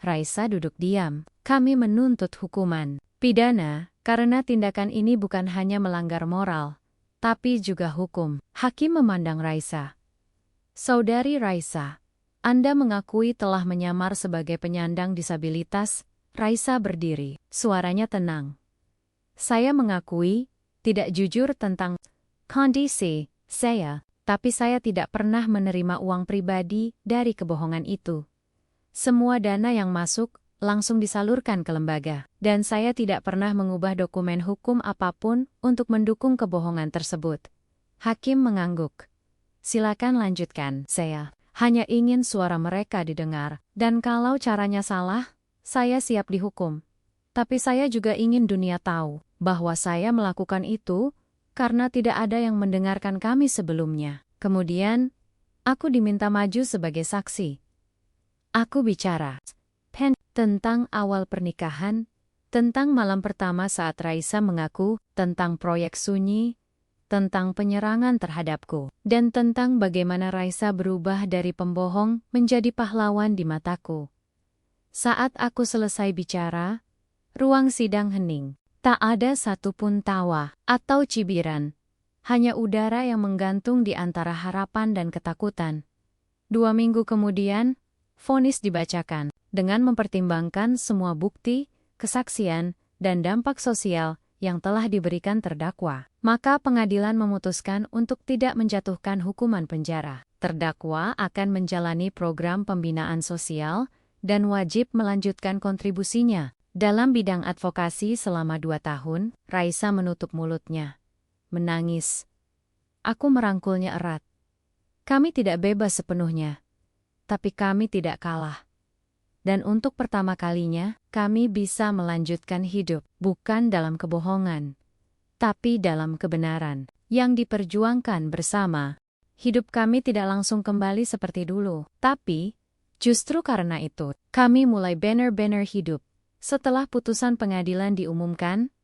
Raisa duduk diam. Kami menuntut hukuman pidana karena tindakan ini bukan hanya melanggar moral, tapi juga hukum. Hakim memandang Raisa. Saudari Raisa, Anda mengakui telah menyamar sebagai penyandang disabilitas. Raisa berdiri, suaranya tenang. Saya mengakui tidak jujur tentang kondisi saya, tapi saya tidak pernah menerima uang pribadi dari kebohongan itu. Semua dana yang masuk langsung disalurkan ke lembaga, dan saya tidak pernah mengubah dokumen hukum apapun untuk mendukung kebohongan tersebut. Hakim mengangguk. Silakan lanjutkan. Saya hanya ingin suara mereka didengar, dan kalau caranya salah, saya siap dihukum. Tapi saya juga ingin dunia tahu bahwa saya melakukan itu karena tidak ada yang mendengarkan kami sebelumnya. Kemudian, aku diminta maju sebagai saksi. Aku bicara tentang awal pernikahan, tentang malam pertama saat Raisa mengaku, tentang proyek sunyi, tentang penyerangan terhadapku, dan tentang bagaimana Raisa berubah dari pembohong menjadi pahlawan di mataku. Saat aku selesai bicara, ruang sidang hening. Tak ada satupun tawa atau cibiran. Hanya udara yang menggantung di antara harapan dan ketakutan. 2 minggu kemudian, vonis dibacakan. Dengan mempertimbangkan semua bukti, kesaksian, dan dampak sosial yang telah diberikan terdakwa, maka pengadilan memutuskan untuk tidak menjatuhkan hukuman penjara. Terdakwa akan menjalani program pembinaan sosial dan wajib melanjutkan kontribusinya. Dalam bidang advokasi selama 2 tahun, Raisa menutup mulutnya. Menangis. Aku merangkulnya erat. Kami tidak bebas sepenuhnya, tapi kami tidak kalah. Dan untuk pertama kalinya, kami bisa melanjutkan hidup, bukan dalam kebohongan, tapi dalam kebenaran yang diperjuangkan bersama. Hidup kami tidak langsung kembali seperti dulu, tapi justru karena itu, kami mulai benar-benar hidup. Setelah putusan pengadilan diumumkan,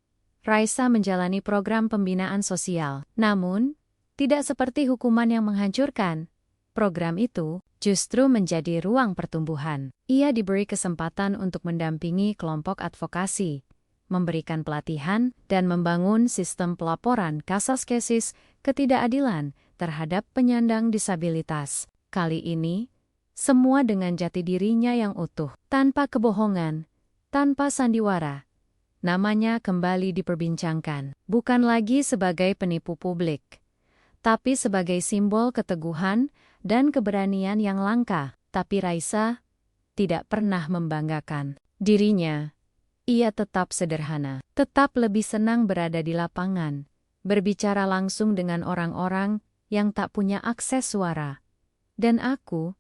Raisa menjalani program pembinaan sosial. Namun, tidak seperti hukuman yang menghancurkan. Program itu justru menjadi ruang pertumbuhan. Ia diberi kesempatan untuk mendampingi kelompok advokasi, memberikan pelatihan, dan membangun sistem pelaporan kasus-kasus ketidakadilan terhadap penyandang disabilitas. Kali ini, semua dengan jati dirinya yang utuh, tanpa kebohongan, tanpa sandiwara. Namanya kembali diperbincangkan, bukan lagi sebagai penipu publik, tapi sebagai simbol keteguhan dan keberanian yang langka. Tapi Raisa tidak pernah membanggakan dirinya. Ia tetap sederhana, tetap lebih senang berada di lapangan, berbicara langsung dengan orang-orang yang tak punya akses suara. Dan aku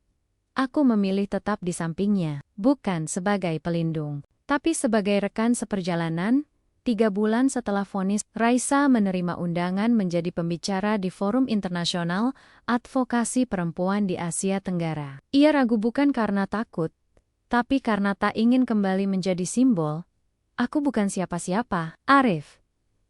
memilih tetap di sampingnya, bukan sebagai pelindung, tapi sebagai rekan seperjalanan. 3 bulan setelah vonis, Raisa menerima undangan menjadi pembicara di Forum Internasional Advokasi Perempuan di Asia Tenggara. Ia ragu bukan karena takut, tapi karena tak ingin kembali menjadi simbol. Aku bukan siapa-siapa, Arif,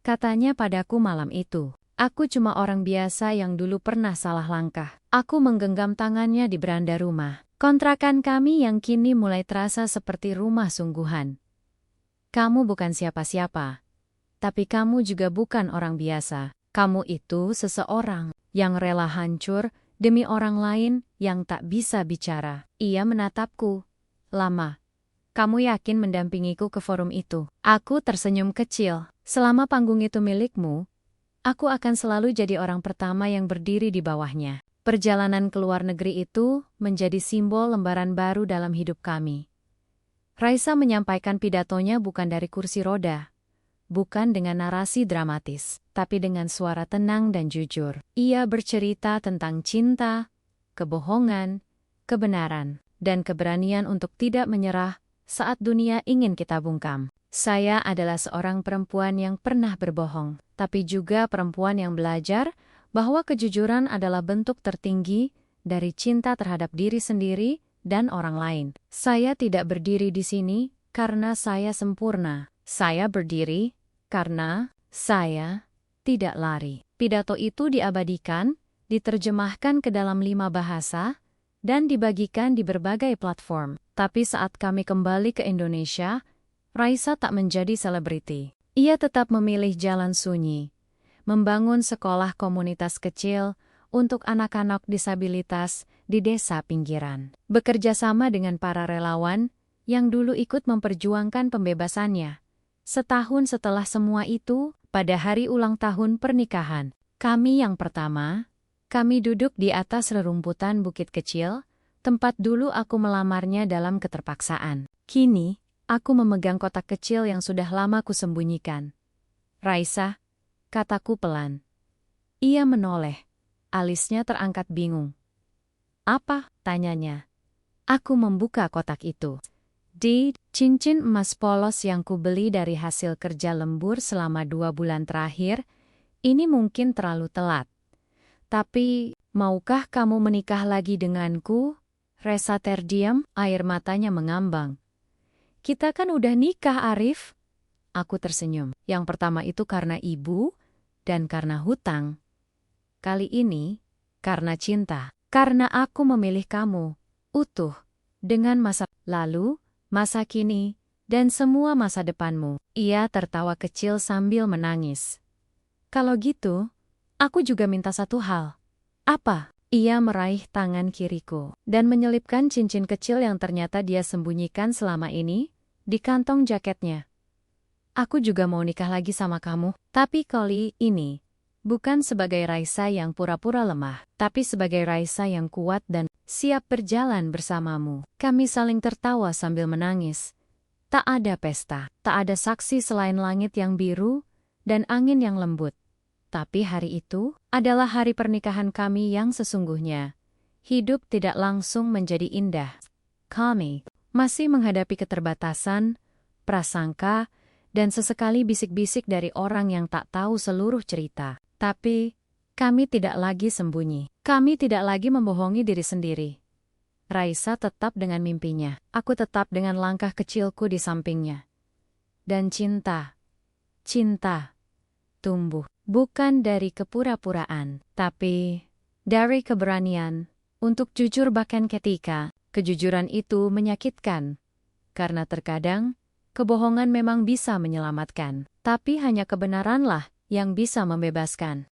katanya padaku malam itu. Aku cuma orang biasa yang dulu pernah salah langkah. Aku menggenggam tangannya di beranda rumah. Kontrakan kami yang kini mulai terasa seperti rumah sungguhan. Kamu bukan siapa-siapa, tapi kamu juga bukan orang biasa. Kamu itu seseorang yang rela hancur demi orang lain yang tak bisa bicara. Ia menatapku. Lama. Kamu yakin mendampingiku ke forum itu? Aku tersenyum kecil. Selama panggung itu milikmu, aku akan selalu jadi orang pertama yang berdiri di bawahnya. Perjalanan ke luar negeri itu menjadi simbol lembaran baru dalam hidup kami. Raisa menyampaikan pidatonya bukan dari kursi roda, bukan dengan narasi dramatis, tapi dengan suara tenang dan jujur. Ia bercerita tentang cinta, kebohongan, kebenaran, dan keberanian untuk tidak menyerah saat dunia ingin kita bungkam. Saya adalah seorang perempuan yang pernah berbohong, tapi juga perempuan yang belajar bahwa kejujuran adalah bentuk tertinggi dari cinta terhadap diri sendiri dan orang lain. Saya tidak berdiri di sini karena saya sempurna. Saya berdiri karena saya tidak lari. Pidato itu diabadikan, diterjemahkan ke dalam 5 bahasa, dan dibagikan di berbagai platform. Tapi saat kami kembali ke Indonesia, Raisa tak menjadi selebriti. Ia tetap memilih jalan sunyi, membangun sekolah komunitas kecil untuk anak-anak disabilitas di desa pinggiran. Bekerja sama dengan para relawan yang dulu ikut memperjuangkan pembebasannya. Setahun setelah semua itu, pada hari ulang tahun pernikahan kami yang pertama, kami duduk di atas rerumputan bukit kecil, tempat dulu aku melamarnya dalam keterpaksaan. Kini, aku memegang kotak kecil yang sudah lama kusembunyikan. Raisa, kataku pelan. Ia menoleh. Alisnya terangkat bingung. Apa? Tanyanya. Aku membuka kotak itu. Di cincin emas polos yang kubeli dari hasil kerja lembur selama 2 bulan terakhir, ini mungkin terlalu telat. Tapi, maukah kamu menikah lagi denganku? Resa terdiam, air matanya mengambang. Kita kan udah nikah, Arif. Aku tersenyum. Yang pertama itu karena ibu, dan karena hutang. Kali ini, karena cinta. Karena aku memilih kamu, utuh, dengan masa lalu, masa kini, dan semua masa depanmu. Ia tertawa kecil sambil menangis. Kalau gitu, aku juga minta satu hal. Apa? Ia meraih tangan kiriku, dan menyelipkan cincin kecil yang ternyata dia sembunyikan selama ini, di kantong jaketnya. Aku juga mau nikah lagi sama kamu, tapi kali ini, bukan sebagai Raisa yang pura-pura lemah, tapi sebagai Raisa yang kuat dan siap berjalan bersamamu. Kami saling tertawa sambil menangis. Tak ada pesta, tak ada saksi selain langit yang biru dan angin yang lembut. Tapi hari itu adalah hari pernikahan kami yang sesungguhnya. Hidup tidak langsung menjadi indah. Kami masih menghadapi keterbatasan, prasangka, dan sesekali bisik-bisik dari orang yang tak tahu seluruh cerita. Tapi, kami tidak lagi sembunyi. Kami tidak lagi membohongi diri sendiri. Raisa tetap dengan mimpinya. Aku tetap dengan langkah kecilku di sampingnya. Dan cinta, tumbuh. Bukan dari kepura-puraan, tapi dari keberanian. Untuk jujur bahkan ketika kejujuran itu menyakitkan. Karena terkadang, kebohongan memang bisa menyelamatkan. Tapi hanya kebenaranlah yang bisa membebaskan.